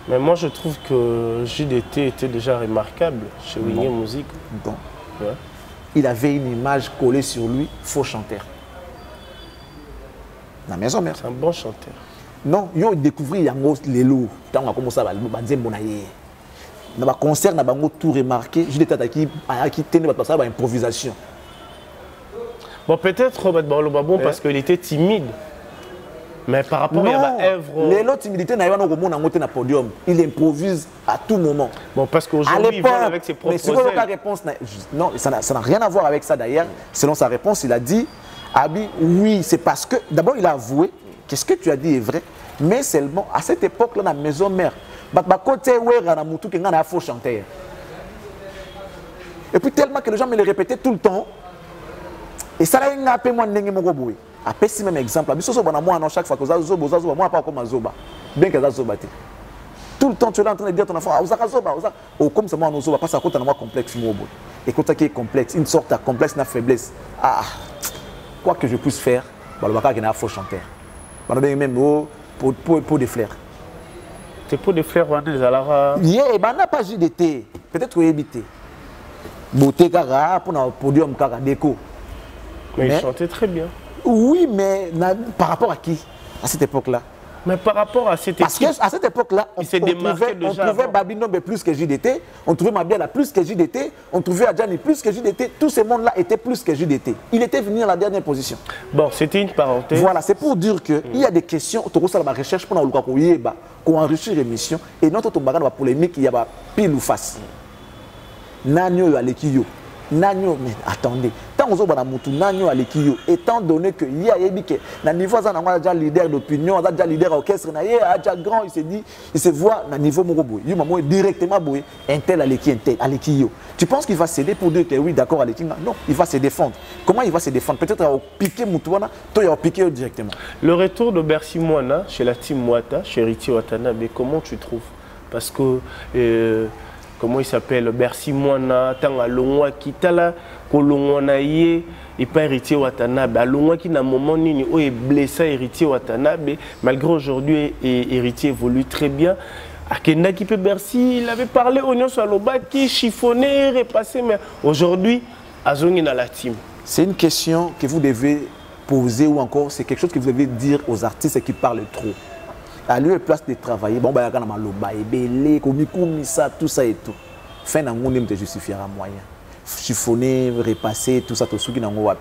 Mais moi, je trouve que JDT était déjà remarquable chez Wingé Musique. Bon. Ouais. Il avait une image collée sur lui, faux chanteur. La maison mère. C'est un bon chanteur. Non, il a découvert les lots. Quand on a commencé à dire dans le concert, on a tout remarqué. JDT a quitté l'improvisation. Bon, peut-être bon parce qu'il était timide. Mais par rapport à l'œuvre. Les autres timidités n'ont pas de podium. Il improvise à tout moment. Bon, parce qu'aujourd'hui, il vient avec ses propres ailes. La réponse, non, ça n'a rien à voir avec ça d'ailleurs. Selon sa réponse, il a dit Abi, oui, c'est parce que. D'abord, il a avoué que ce que tu as dit est vrai. Mais seulement, à cette époque-là, dans la maison mère, il faut chanter. Et puis, tellement que les gens me le répétaient tout le temps. Et ça, il a appelé moi Nengemogoboué. Après, si même exemple, chaque fois que vous moi pas comme Zoba. Bien que Zoba. Tout le temps, tu es en train de dire à ton enfant, oh, comme ça, moi, on Zoba, parce que c'est un complexe. Et quand tu es complexe, une sorte de complexe, une faiblesse. Ah, quoi que je puisse faire, il faut chanter. Même pour des fleurs. C'est pour des fleurs, on est à il n'a pas JDT. Peut-être qu'il évité. Beauté, pour un podium, déco. Mais il chantait très bien. Oui, mais par rapport à qui? À cette époque-là? Mais par rapport à cette époque. Parce qu'à cette époque-là, on trouvait Babinombe plus que JDT, on trouvait Mabiala plus que JDT, on trouvait Adjani plus que JDT. Tous ces mondes-là étaient plus que JDT. Il était venu à la dernière position. Bon, c'était une parenthèse. Voilà, c'est pour dire qu'il y a des questions, on a la recherche pour qu'on enrichisse l'émission, et notre polémique, il y a pile ou face. Nanyo Alekiyo. Nanyo, mais attendez, tant que vous avez Nanyo Alekiyo, étant donné que il y a un niveau déjà leader d'opinion, déjà leader orchestre, déjà grand, il s'est dit, il se voit à niveau Moroboy, il m'a directement boué, un tel Alekiyo. Tu penses qu'il va céder pour dire que oui, d'accord, Alekiyo? Non, il va se défendre. Comment il va se défendre? Peut-être à piquer Moutouana, toi il va piquer directement. Le retour de Bercy Moana chez la team Mwata, chez Riti Watanabe, comment tu trouves? Parce que comment il s'appelle, Bercy Moana, Tanga Longwa Kitala, Kolongwana Ye, et pas Héritier Watanabe. À Longwa qui n'a un moment ni est blessé Héritier Watanabe, malgré aujourd'hui Héritier évolue très bien. À Kenda qui peut Bercy, il avait parlé au Nyon Saloba qui chiffonné, repassé, mais aujourd'hui, Azongi dans la team. C'est une question que vous devez poser ou encore c'est quelque chose que vous devez dire aux artistes qui parlent trop. À lui, place de travailler, bon, bah, il y a un maloba, belé, ça, tout ça et tout. Fin d'un monde, te justifiera moyen. Chiffonner, repasser, tout ça, tout ce qui n'a pas.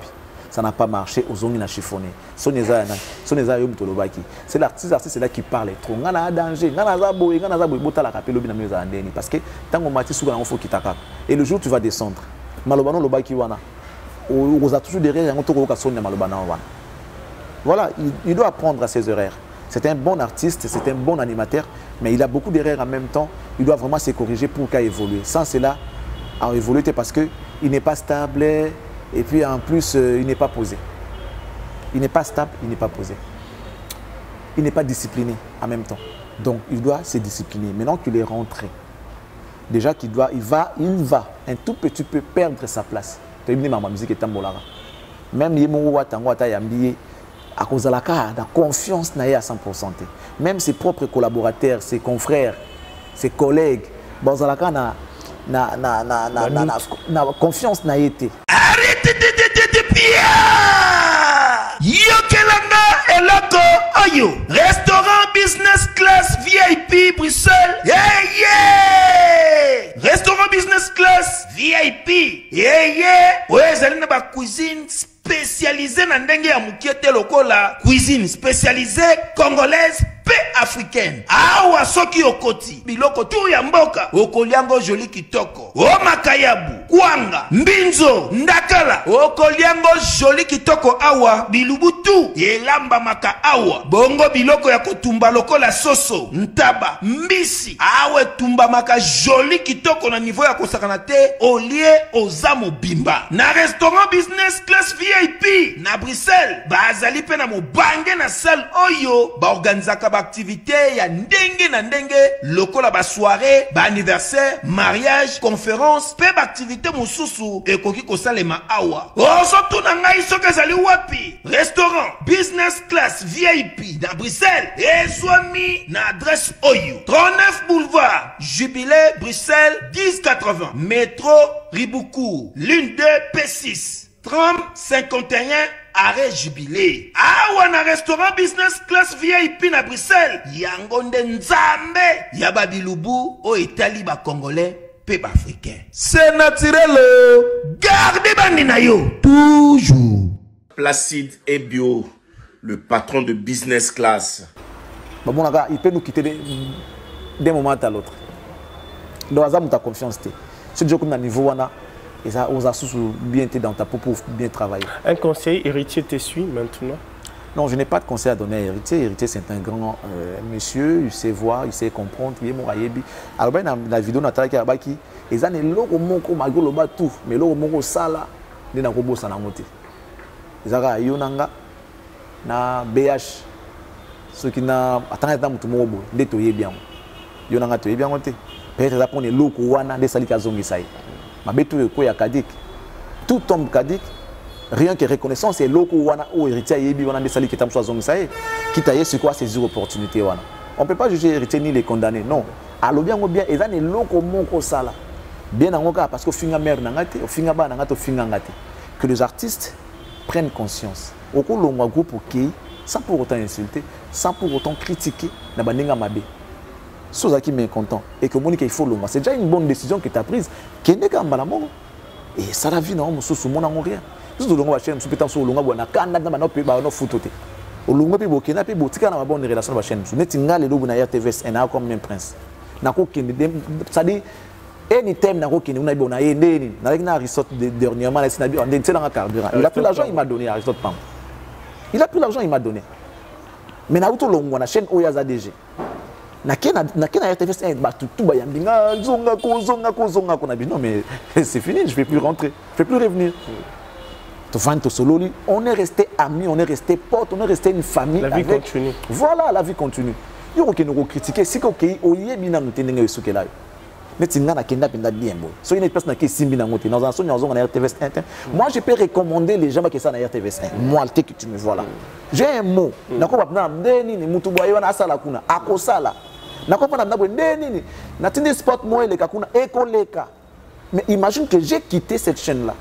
ça n'a pas marché, aux ongles n'a chiffonné. C'est l'artiste là qui parle trop. On a danger, parce que tant qu'on m'a dit souvent faut qu'il t'accorde. Et le jour où tu vas descendre, malobano lobaki wana, on a toujours derrière un tour au malobana wana. Voilà, il doit apprendre à ses horaires. C'est un bon artiste, c'est un bon animateur, mais il a beaucoup d'erreurs en même temps. Il doit vraiment se corriger pour qu'il évolue. Sans cela, à évoluer parce qu'il n'est pas stable et puis en plus, il n'est pas posé. Il n'est pas stable, il n'est pas posé. Il n'est pas discipliné en même temps. Donc, il doit se discipliner. Maintenant qu'il est rentré, déjà qu'il doit, il va un tout petit peu perdre sa place. Même les à cause de la confiance n'a à 100%. Même ses propres collaborateurs, ses confrères, ses collègues, na confiance n'a été. Arrêtez de Pia! Yokelanga eloko oyo. Restaurant business class VIP Bruxelles. Yeah! Restaurant business class VIP. Yeah! Ouais, ça n'a pas cuisine spécialisée dans ndenge ya mukiete lokola. Cuisine spécialisée congolaise pe africaine. Awa soki okoti biloko tu ya mboka okoliango joli kitoko. O makayabu, kwanga, mbinzo, ndakala. Okoliango joli kitoko awa bilubutu elamba maka awa. Bongo biloko ya kotumba lokola soso, ntaba, mbisi. Awe tumba maka joli kitoko na niveau ya kosakana te olie ozamo bimba. Na restaurant business class VIP na Bruxelles bazali pe na mobange na salle oyo ba organizaka ba activité ya ndenge na ndenge lokola ba soirée, ba anniversaire, mariage, conférence, pe ba activité mosusu ekoki kosalema awa. Osoto na ngai soki ezali wapi? Restaurant business class VIP na Bruxelles ezwami na adresse oyo 39 boulevard Jubilé Bruxelles 1080 métro Riboucourt l'une 2 P6 30 51 arrêt Jubilé. Awa na restaurant business class VIP na Bruxelles yango nde nzambe ya babilubu o etali ba congolais pe ba africain. C'est naturel. Gardez bandi na yo toujours. Placide et Bio, le patron de business class. Bon, il peut nous quitter d'un moment à l'autre. Donc, ça, tu as confiance. Si tu as un niveau, et ça, on a bien été dans ta peau pour bien travailler. Un conseil héritier te suit maintenant? Non, je n'ai pas de conseil à donner à héritier. Héritier, c'est un grand monsieur, il sait voir, il sait comprendre, il est mon rayebi. Alors, dans la vidéo, Nathalie Karabaki, ils ont des logos moko malgré le bas tout, mais logos moko sala, ils n'ont pas de boss à la montée. Ils ont des yonanga, na BH, ceux qui n'ont pas de temps de boss, ils ont bien. Yonanga, tu es bien monté. Peut-être qu'ils ont des logos wana, des salika zongi saï. Ma bête est à Kadik. Tout tombe Kadik. Rien que reconnaissance, c'est loko wana ou héritier yebi wana des sali qui tamswa zongi saï. Qui taille c'est quoi ces opportunités wana. On peut pas juger héritier ni les condamner. Non. Alors bien ou bien, ils ont des loko moko sala. Bien en cas parce que finga mère nangate, au finga ba nangate, au finga ngate. Que les artistes prennent conscience. Au cours long groupe qui sans pour autant insulter, sans pour autant critiquer na baninga mabe. Soza qui m'est content et que Monique il faut le c'est déjà une bonne décision que tu as prise qui n'est qu'un malamongo et ça la vie non sous mon amour rien tout le monde va chaîne sous pétant sur le longa bona quand na no pe ba no futote au longa pe bokena pe botika na bonne relation va chaîne net ngale lobu na RTVS na comme même prince na ko kende ça dit anytime na ko kende na bona yendeni na resort dernièrement na sinabi on était dans un carburant il a pris l'argent il m'a donné à resort pam il a pris l'argent il m'a donné mais na auto longo na chaîne oyaza DG na kena RTVS tout ba yambinga zonga ko na bi non mais c'est fini je vais plus rentrer je vais plus revenir to fanto sololi on est resté amis on est resté potes on est resté une famille la vie continue voilà la vie continue yo ko keno ko critiquer si ko ke oyebi na ntenenge esukela netinga na kenda penda bien bon so une personne qui simbi na ngote dans un son na RTVS 1 moi je peux recommander les gens qui sont na RTVS 1 moi le que tu me vois là j'ai un mot na ko ba ndeni ni mutu boyo na sala kuna akosala na ko na ndabo ndeni na tindi sport moi le kakuna ekoleka mais imagine que j'ai quitté cette chaîne là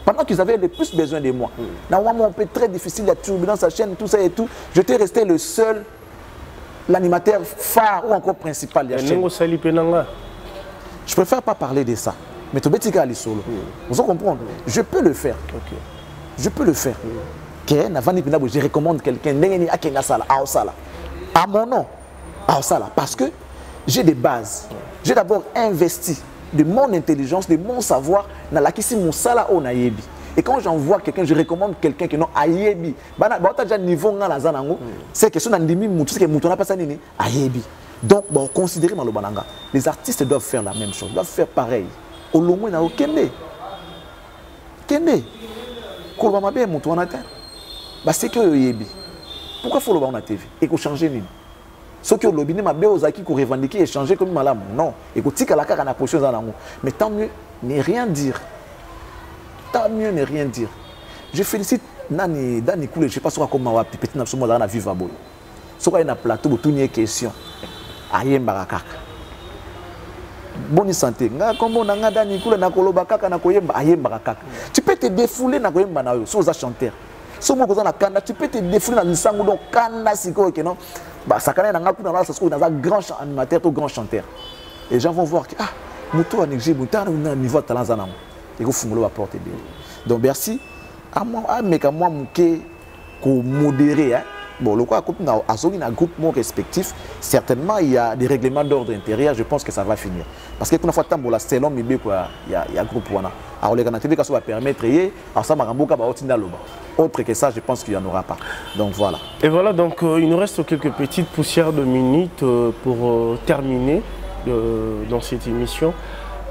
pendant qu'ils avaient le plus besoin de moi na un moment très difficile la turbulence la chaîne tout ça et tout j'étais resté le seul l'animateur phare ou encore principal de la chaîne. Je préfère pas parler de ça mais tu betika ali solo vous comprenez je peux le faire Je peux le faire. Je recommande quelqu'un à mon nom. Parce que j'ai des bases. J'ai d'abord investi de mon intelligence, de mon savoir dans la question mon sala au nayebi. Et quand j'envoie quelqu'un, je recommande quelqu'un qui non ayebi. Déjà niveau c'est question d'andimi mutu que mutu n'a pas ça nini ayebi. Donc bon considérer malobananga. Les artistes doivent faire la même chose, doivent faire pareil. Au lomo na okende. Kende. Ko ba mabe mutu wana ta. Ba c'est que yebi. Pourquoi faut le voir na TV et ko changer nini? Ce que le bini m'a béozaki qu'on revendique et changer comme malam. Non. Et que tika la carte na position dans mais tant mieux ne rien dire. Tant mieux ne rien dire. Je félicite Nani Dani Koulé, je sais pas sur comment wapi petit na somo na vivre boy. Sur un plateau tout une question. Ayemba kaka. Bonne santé. Nga kombo na nga Dani Koulé na koloba kaka na koyemba ayemba kaka. Tu peux te défouler na koyemba na yo sur za chanteur. Sur mo kozana kanda tu peux te défouler na lisango donc kanda siko ke non. Bah, ça connaît dans un grand animateur ou grand chanteur. Et les gens vont voir que ah, Moutou a négligé, Moutou a un niveau de talent. Et vous fumez la porte bien. Donc merci. À moi, à moi, qu'on modérer. Bon, le quoi, à un groupe respectif, certainement il y a des règlements d'ordre intérieur. Je pense que ça va finir. Parce que quand on a c'est l'homme, il y a un groupe. Alors les canadiens, ça va permettre. Alors ça, autre que ça, je pense qu'il n'y en aura pas. Donc voilà. Et voilà, donc il nous reste quelques petites poussières de minutes pour terminer dans cette émission.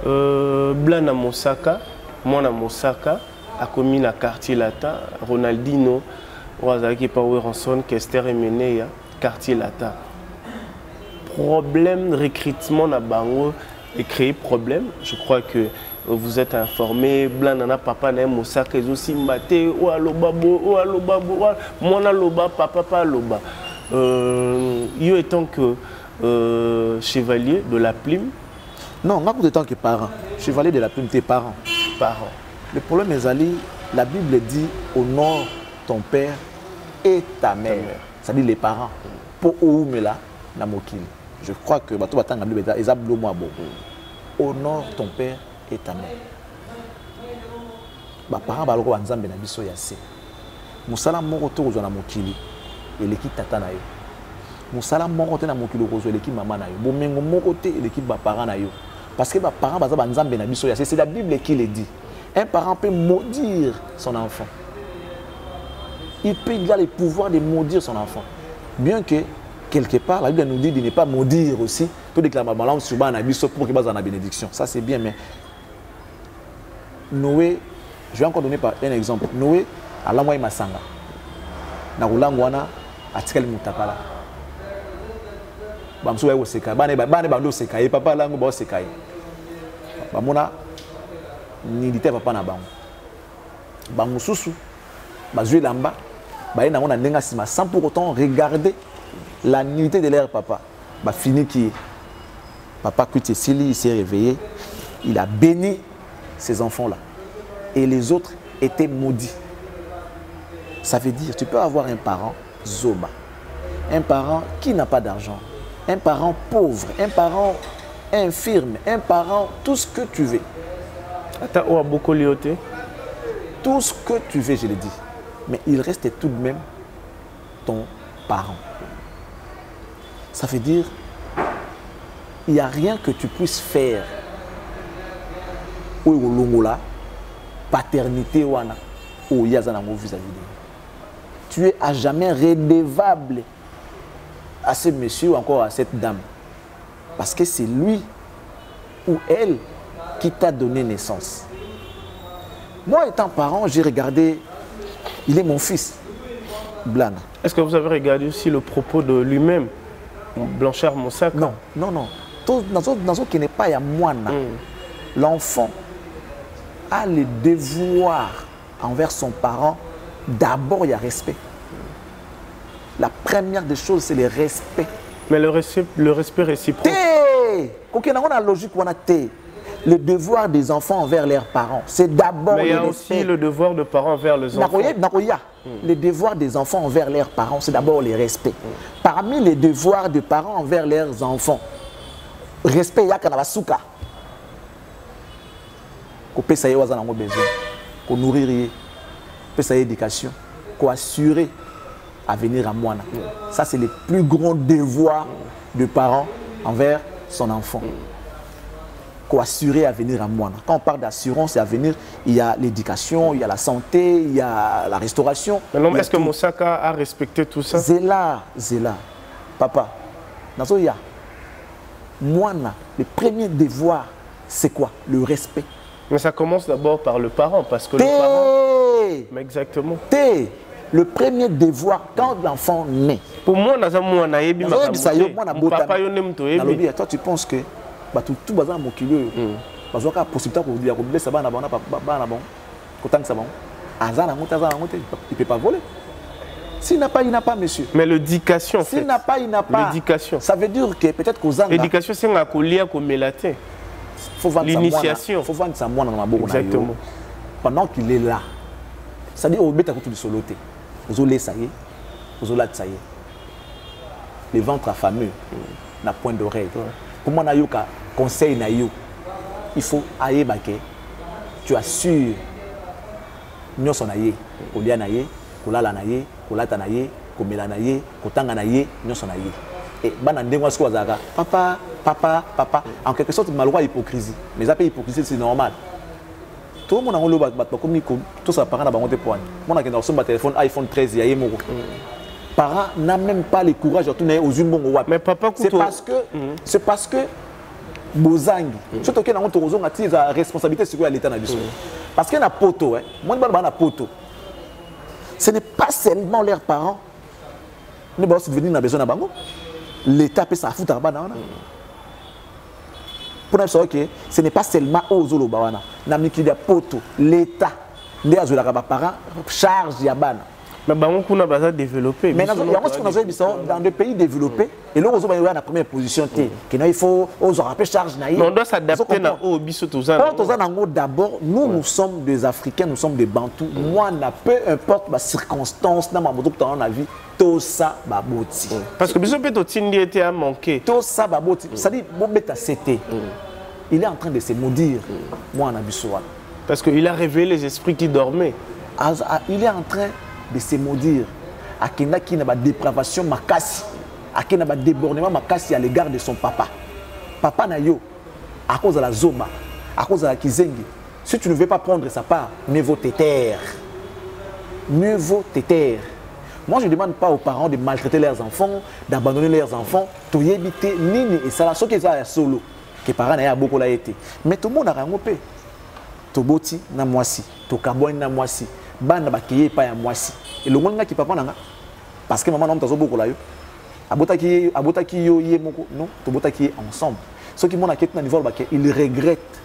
Blana Mosaka, Mona Mosaka, a commis la quartier latin, Ronaldinho, Wazaki Power Ranson, Kester Emeneya, quartier latin. Problème de recrutement na bango et créer problème. Je crois que vous êtes informé, Blanana papa na Mosaka ils aussi maté ou alobabo ou alobabo mona loba papa loba. Yo étant que chevalier de la plume. Non, moi étant que parent. Chevalier de la plume, tes parents. Parents. Le problème est Ali, la Bible dit honore ton père et ta mère. Ça dit les parents. Pour oumela na mokili. Je crois que bato batanga Bible ezablo moi bon. Honore ton père et ta mère. Ba parents ba loko banzambe na biso ya se. Musala moko to kozwa na mokili eleki tata na yo. Musala moko te na mokili kozwa eleki mama na yo. Bomengo moko te eleki ba parents na yo. Parce que ba parents baza banzambe na biso ya se, c'est la Bible qui le dit. Un parent peut maudire son enfant. Il a le pouvoir de maudire son enfant. Bien que quelque part la Bible nous dit de ne pas maudire aussi. Tout déclare balance sur ban abisso pour que base la bénédiction. Ça c'est bien mais Noé, je vais encore donner un exemple. Noé, à la moitié masanga. Na roulanguana, à tikali mutakala. Bamsoué au seka. Bane bando seka. Et papa langu ba seka. Bamona ni dite papa na bango. Bamususu, bazui lamba, ba na mona ndenga sima sans pour autant regarder la nudité de leur papa. Ba fini qui papa Kutesili, il s'est réveillé, il a béni ces enfants-là. Et les autres étaient maudits. Ça veut dire, tu peux avoir un parent zoba, un parent qui n'a pas d'argent, un parent pauvre, un parent infirme, un parent, tout ce que tu veux. Tout ce que tu veux, je le dis. Mais il reste tout de même ton parent. Ça veut dire, il n'y a rien que tu puisses faire. Ou longola, paternité wana, ou yazanango vis-à-vis de. Tu es à jamais redevable à ce monsieur ou encore à cette dame. Parce que c'est lui ou elle qui t'a donné naissance. Moi, étant parent, j'ai regardé, il est mon fils, Blana. Est-ce que vous avez regardé aussi le propos de lui-même, Blanchard Mosaka? Non, non, non. Dans ce qui n'est pas à moi, l'enfant a le devoir envers son parent. D'abord, il y a respect. La première des choses, c'est le respect. Mais le respect réciproque. Ok, on a la logique, on a le devoir des enfants envers leurs parents, c'est d'abord le respect. Mais il y a aussi le devoir des parents envers les enfants. Le devoir des enfants envers leurs parents, c'est d'abord le respect. Parmi les devoirs des parents envers leurs enfants, respect, il y a kanabasuka. Ko pesa ye wazana ngo besoin, ko nourrir, peut sa éducation, quoi assurer à venir à moi. Ça, c'est le plus grand devoir de parents envers son enfant. Quoi assurer à venir à moi. Quand on parle d'assurance et à venir, il y a l'éducation, il y a la santé, il y a la restauration. Maintenant, est-ce que Moussaka a respecté tout ça? Zéla. Papa, Nazoya, moi, le premier devoir, c'est quoi? Le respect. Mais ça commence d'abord par le parent, parce que le parent... Mais exactement. Le premier devoir, quand l'enfant naît. Pour moi, toi, tu penses que tout bazar mon kilo, parce que la possibilité de dire que ça va na il peut pas voler. S'il n'a pas, il n'a pas, monsieur. Mais l'éducation, s'il n'a pas, il n'a pas. L'éducation. Ça veut dire que peut-être qu'aux Anglais. L'éducation, c'est un collier comme mélaté. L'initiation. Il faut vendre sa moine dans ma bouche. Exactement. Pendant qu'il est là, c'est-à-dire au bêta du soloté. Vous allez ça y est, vous allez ça y est. Le ventre affameux n'a point d'oreille. Comment on a eu un conseil na yo? Il faut aller baquer. Tu assures. Nous sommes naïe, kolia naïe, kolala naïe, kolata naïe, komela naïe, kotanga naïe, nous sommes naïe. Et banandengwa sko azaka. Papa. En quelque sorte, malgré hypocrisie. Mais après hypocrisie, c'est normal. Tout le monde a un tout ça parents ont des points. Moi, j'ai un téléphone iPhone 13, il y a un parents n'ont même pas le courage de tourner aux yeux. Mais papa, c'est parce que Bozangi, surtout que nous avons la responsabilité sur l'État. Parce qu'il y a un poteau, moi je parle de poteau. Ce n'est pas seulement leurs parents. Nous avons subvenir à besoin de l'État peut s'en foutre. Pour nous savoir que ce n'est pas seulement aux Zolobawana. Namikida poto l'État. Les parents charge Yabana. Mais on a besoin de développer. Mais dans des pays développés, et là, on est en première position. Il faut rappeler charge. On doit s'adapter au d'abord, nous sommes des Africains, nous sommes des Bantous. Moi, peu importe la circonstance dans ma vie, tout ça va bouti. Parce que besoin de était à manquer. Tout ça va bouti. Ça dit, bon, c'était. Il est en train de se maudire. Moi, en Abissoua. Parce qu'il a réveillé les esprits qui dormaient. Il est en train de se maudire. À qui n'a pas de dépravation, makasi. À qui n'a pas de débordement, makasi à l'égard de son papa. Papa n'a yo, à cause de la zoma, à cause de la kizengi. Si tu ne veux pas prendre sa part, mieux vaut te taire. Mieux vaut te taire. Moi, je ne demande pas aux parents de maltraiter leurs enfants, d'abandonner leurs enfants. Tout y éviter, nini et ça, ce qui est solo. Que les parents n'aient beaucoup la été. Mais tout le monde a rangopé. To boti na mwasi, to kaboni na mwasi. Bana bakeye pa ya mwasi. Et le monde qui papa nanga parce que maman n'a pas beaucoup là yo. Abotaki yo yé moko non, to botaki ensemble. Ceux qui m'ont inquiété dans niveau baké, ils regrettent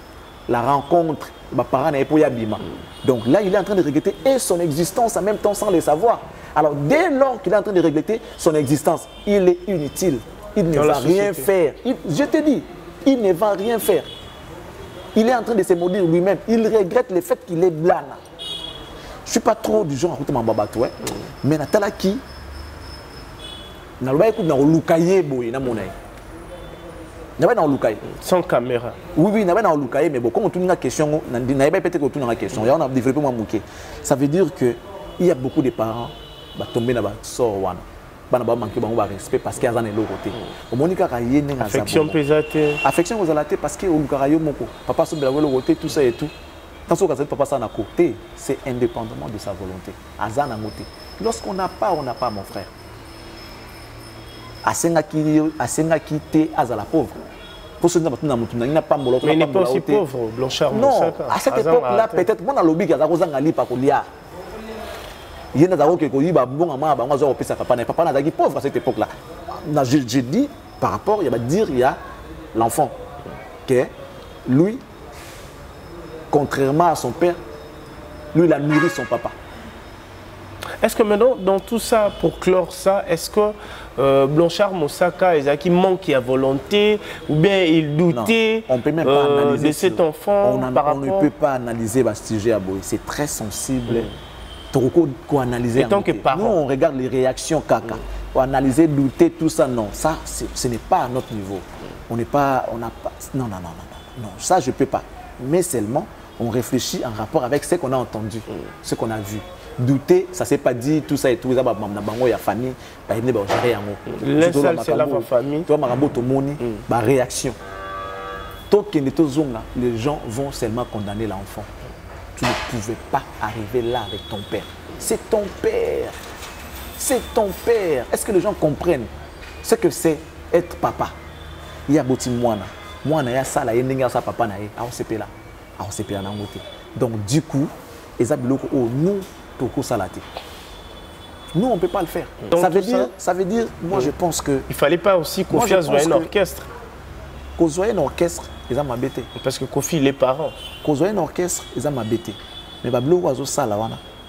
la rencontre ba parents na epo ya bima. Donc là il est en train de regretter et son existence en même temps sans le savoir. Alors dès lors qu'il est en train de regretter son existence, il est inutile. Il ne va rien faire. Je te dis, il ne va rien faire. Il est en train de se maudire lui-même. Il regrette le fait qu'il est blanc. Je ne suis pas trop du genre à écouter mon babatou. Mais Natala qui sans caméra. Oui, mais bon, comme on tourne la question, on a développé mon bouquet. Ça veut dire qu'il y a beaucoup de parents qui tombent dans le sort. Manquer de respect parce qu'il y a un autre. Affection pesate. Affection aux alatés parce que papa se blâme le côté tout ça et tout. Tant que papa ça n'a côté, c'est indépendamment de sa volonté. Azan a côté. Lorsqu'on n'a pas, on n'a pas, mon frère. Asenga quitté Azala pauvre. Pour ce il n'a pas mon mais il n'est pas aussi pauvre, Blanchard. Non, à cette époque-là, peut-être, moi, dans le lobby, il y a un par il y a des gens qui disent que papa n'a pauvre à cette époque-là. Je dis, par rapport, il y a l'enfant, que lui, contrairement à son père, lui, il a nourri son papa. Est-ce que maintenant, dans tout ça, pour clore ça, est-ce que Blanchard Moussaka Ezaki manque à volonté ou bien il doutait on peut même pas analyser de cet enfant on ne peut pas analyser ce sujet à Boy. C'est très sensible. Analyser. Nous, on regarde les réactions caca. Pour analyser, douter, tout ça, non. Ça, ce n'est pas à notre niveau. On n'a pas... Non, ça, je ne peux pas. Mais seulement, on réfléchit en rapport avec ce qu'on a entendu, ce qu'on a vu. douter, ça s'est pas dit, tout ça et tout, il y a famille, c'est la famille. Réaction. Les gens vont seulement condamner l'enfant. Tu ne pouvais pas arriver là avec ton père. C'est ton père. C'est ton père. Est-ce que les gens comprennent ce que c'est être papa? Il y a beaucoup de moines. Moines, il y a ça, il y a ça, papa, il y a ça, là. Donc, du coup, nous, nous, on ne peut pas le faire. Ça veut dire, moi, je pense que... Il ne fallait pas aussi Kofi soit un orchestre. Qu'on soit un orchestre, ils ont m'embêté. Parce que Kofi, les parents. Qu'on soit un orchestre, ils ont m'embêté. Mais il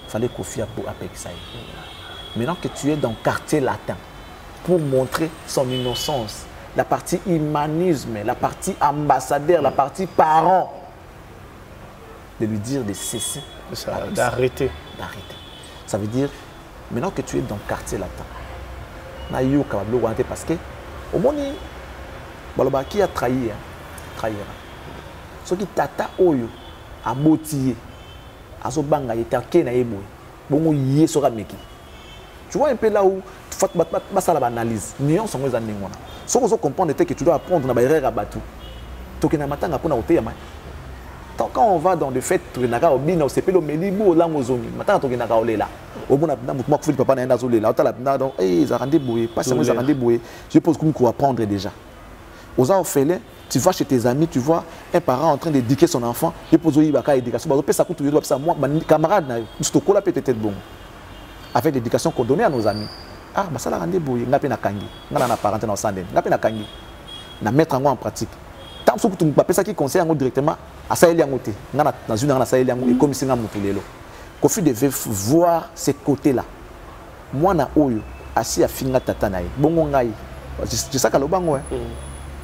fallait Kofi à ça. Maintenant que tu es dans le quartier latin, pour montrer son innocence, la partie humanisme, la partie ambassadeur, la partie parent, de lui dire de cesser. D'arrêter. Ça veut dire, maintenant que tu es dans le quartier latin, parce que au moins, qui a trahi, ce qui tata oyo a botillé, a so banga yetake na ebo, bongo yé sera meki. Tu vois un peu là où tu fais l'analyse, nuance en les années. Ce que tu comprends, c'est que tu dois apprendre à faire rabatou. Tu dois apprendre à faire quand on va dans le fait, tu es là, c'est pas le mélibo là, maintenant tu es là, au bout de papa n'a pas là, je pense qu'on peut apprendre déjà. Aux enfants, tu vas chez tes amis, tu vois un parent en train d'éduquer son enfant, il pose l'éducation, moi, camarade, peut-être bon. Avec l'éducation qu'on donne à nos amis. Ah, ça l'a rendu beau, n'a pas na kangi, n'a pas parenté dans sandem, n'a pas na kangi, n'a mettre en pratique. Tant que tu n'as pas ça qui conseille directement à ça il y a ngoté, n'a dans une ça il y a ngoté comme si n'a mutulelo. Kofi devait voir ces côtés-là. Moi na oyo assis à finga tata nae, bongo ngai. C'est ça kalo bango.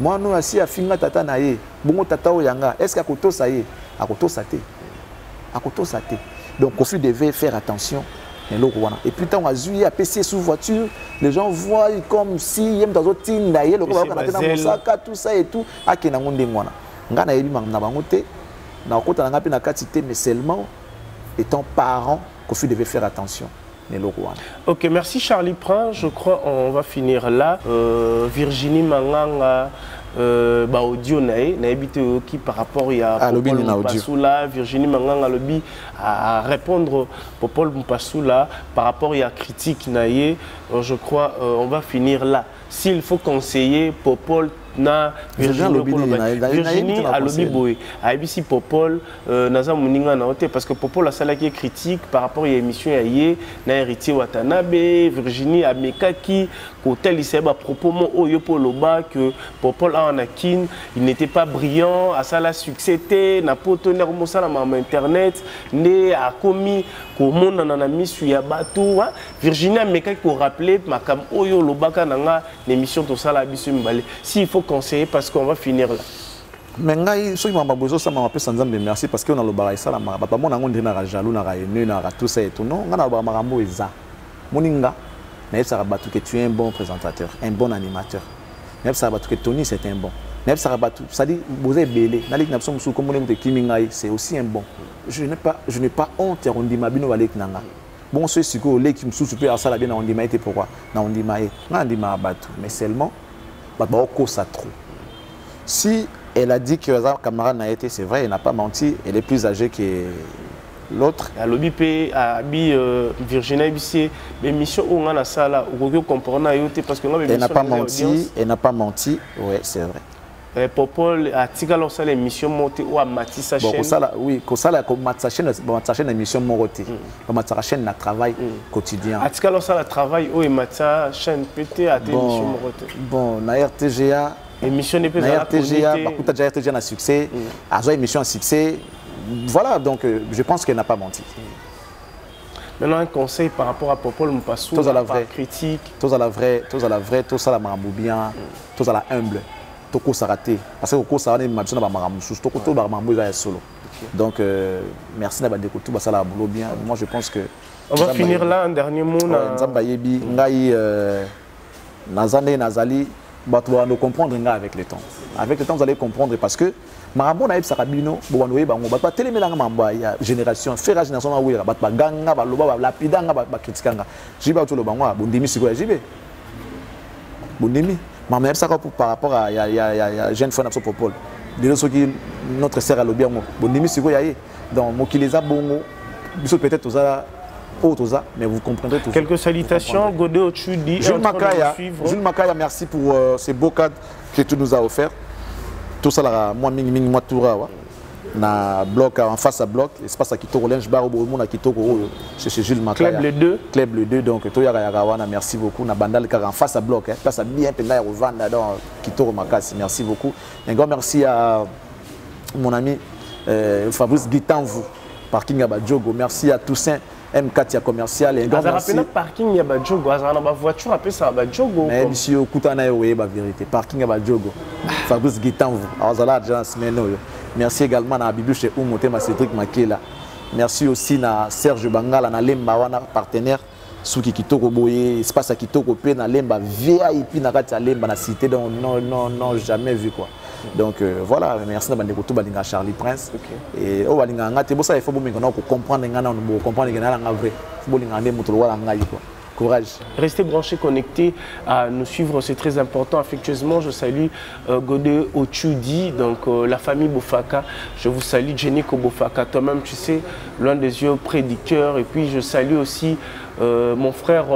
Moi no assis à finga tata nae, bongo tata oyanga. Est-ce qu'à koto ça y, à koto saté, à koto saté. Donc Kofi devait faire attention. Et puis, quand on a vu PC sous voiture, les gens voient comme si il y a dans d'autres tout ça et tout. Mais seulement, étant parent, Kofi devait faire attention. Ok, merci Charlie Prin. Je crois qu'on va finir là. Virginie Manganga. Audio qui par rapport à Popol Mpassoula, Virginie Manganga lobby à répondre Popol Mpassoula par rapport à critique naie. Je crois on va finir là. S'il faut conseiller Popol na Virginie à lobby boy à ABC Popol naza muninga na ote parce que Popol a sala qui est critique par rapport à l'émission yaye na héritier Watanabe Virginie a mekaki côté lycée à propos mon oyo poloba que Popol a en akin il n'était pas brillant à sala succès na potonner mosala ma internet né a commis comment on a mis sur yabatou Virginie a mekaki pour rappeler makam oyo lobaka nanga l'émission to sala biso mbale s'il faut conseiller parce qu'on va finir là. Mais ceux qui m'ont besoin ça m'a appelé sans merci parce qu'on a le barrage ça là papa mon angon dina jaloux na haineux na tout ça et tout non on a le marambo eza moninga mais ça rabat que tu es un bon présentateur un bon animateur mais ça rabat que Tony c'est un bon mais ça rabat ça dit vous êtes belé na lik na sommes sous comme on est kimingai c'est aussi un bon je n'ai pas honte on dit mabino avec nanga bon ceux qui ko lek sous super ça là bien on dit maïté pourquoi na on dit maï na dit ma batu mais seulement ça trop. Si elle a dit que sa camarade n'a été, c'est vrai, elle n'a pas menti, elle est plus âgée que l'autre. À l'OBP, à Virginie Ibissier, l'émission où on a ça là, où on comprend parce que elle n'a pas menti, elle n'a pas menti, ouais, c'est vrai. Popol a tiré ça l'émission montée ou à Matissa chaîne. Bon, ça oui, ça la Matissa chaîne l'émission montée. Matissa chaîne na travail quotidien. A tiré ça la travail ou Matissa chaîne pété à l'émission montée. Bon, na RTGA émission n'est pas na RTGA, bakuta déjà RTGA na succès, a joué émission à succès. Voilà, donc je pense qu'elle n'a pas menti. Maintenant un conseil par rapport à Popol Mpassoula, tous à la vraie critique, tous à la vraie, tous à la marabou bien, tous à la humble. Toko s'arrêter parce que Toko s'arrêter ma besoin d'avoir maramoussous Toko tout maramou est solo donc merci d'avoir découvert tout ça la boulot bien moi je pense que on va finir là un dernier mot Nzamba yebi ngai nazane nazali bato va nous comprendre avec le temps. Avec le temps, vous allez comprendre parce que Marabo na ebsa kabino bo wanoye bango bato batelemela mamba ya génération faire génération na wira bato baganga baloba lapidanga ba criticanga jiba to lo bango bondimi siko ya jibe bondimi mama ebsa ka par rapport à ya jeune femme sur popol de ceux qui notre sœur a lobby ngo bondimi siko ya ye donc mo ki les a bongo biso peut-être oza Otoza, mais vous comprendrez tout. Quelques salutations, Godé Ochudi. Jules Makaya, merci pour ces beaux cadres que tu nous as offerts. Tout ça, là, moi, moi, tout na bloc en face à bloc, espace à Kitoko, linge bar au monde à Kitoko, chez Jules Makaya. Club le 2. Club le 2, donc Toya Yagawana, merci beaucoup. Na Bandal car en face à bloc, place à bien Pena Rovanda dans Kitoko Makasi, merci beaucoup. Un grand merci à mon ami Fabrice Guitanvou, parking à Badjogo, merci à Toussaint. M4 commercial et grand merci. Parking ya Badjogo, azana ba voiture appelé ça Badjogo. Mais monsieur Kutana yoye ba vérité, parking ya Badjogo. Fabrice Guitanvou, azala agence meno. Merci également à Bibu chez Oumotema Cédric Makela. Merci aussi à Serge Bangala na Lemba wana partenaire Souki Kitoko Boye, espace à Kitoko pe na Lemba VIP na kati ya Lemba na cité donc non jamais vu quoi. Donc voilà, merci à Bandeko Balinga Charlie Prince. Et au Balinga ngate bossa il faut maintenant comprendre ngana on comprendre ngana nga vrai. Faut Balinga ndé mutolo wala ngai quoi. Courage. Restez branchés, connectés à nous suivre, c'est très important. Affectueusement, je salue Godé Ochudi, donc la famille Bofaka. Je vous salue, Jenny Bofaka. Toi-même, tu sais, l'un des yeux près du cœur. Et puis, je salue aussi mon frère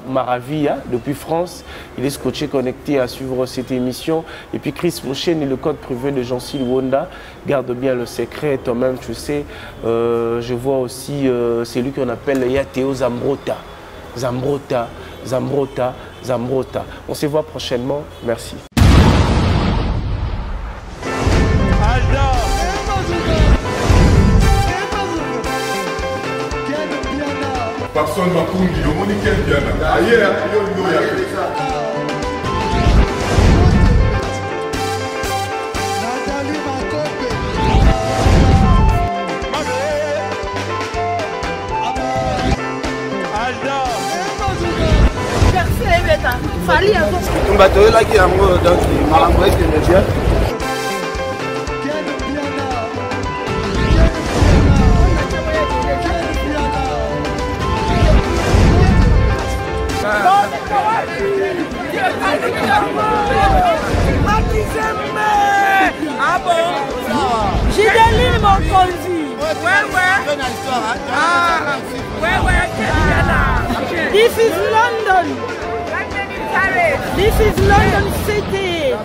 Maravia, depuis France. Il est scotché, connecté à suivre cette émission. Et puis, Chris Mouchen et le code privé de Jean-Sil Wonda. Garde bien le secret. Toi-même, tu sais, je vois aussi celui qu'on appelle Yateo Zambrota. Zambrota. On se voit prochainement. Merci. Personne m'a conduit, au monde qui est bien. Ailleurs, il y a Fali un peu. Bateau là qui est amoureux donc il m'a envoyé de bien. Ah bon? J'ai mon conduit. Ouais. Ah, ouais. This is London. This is London City.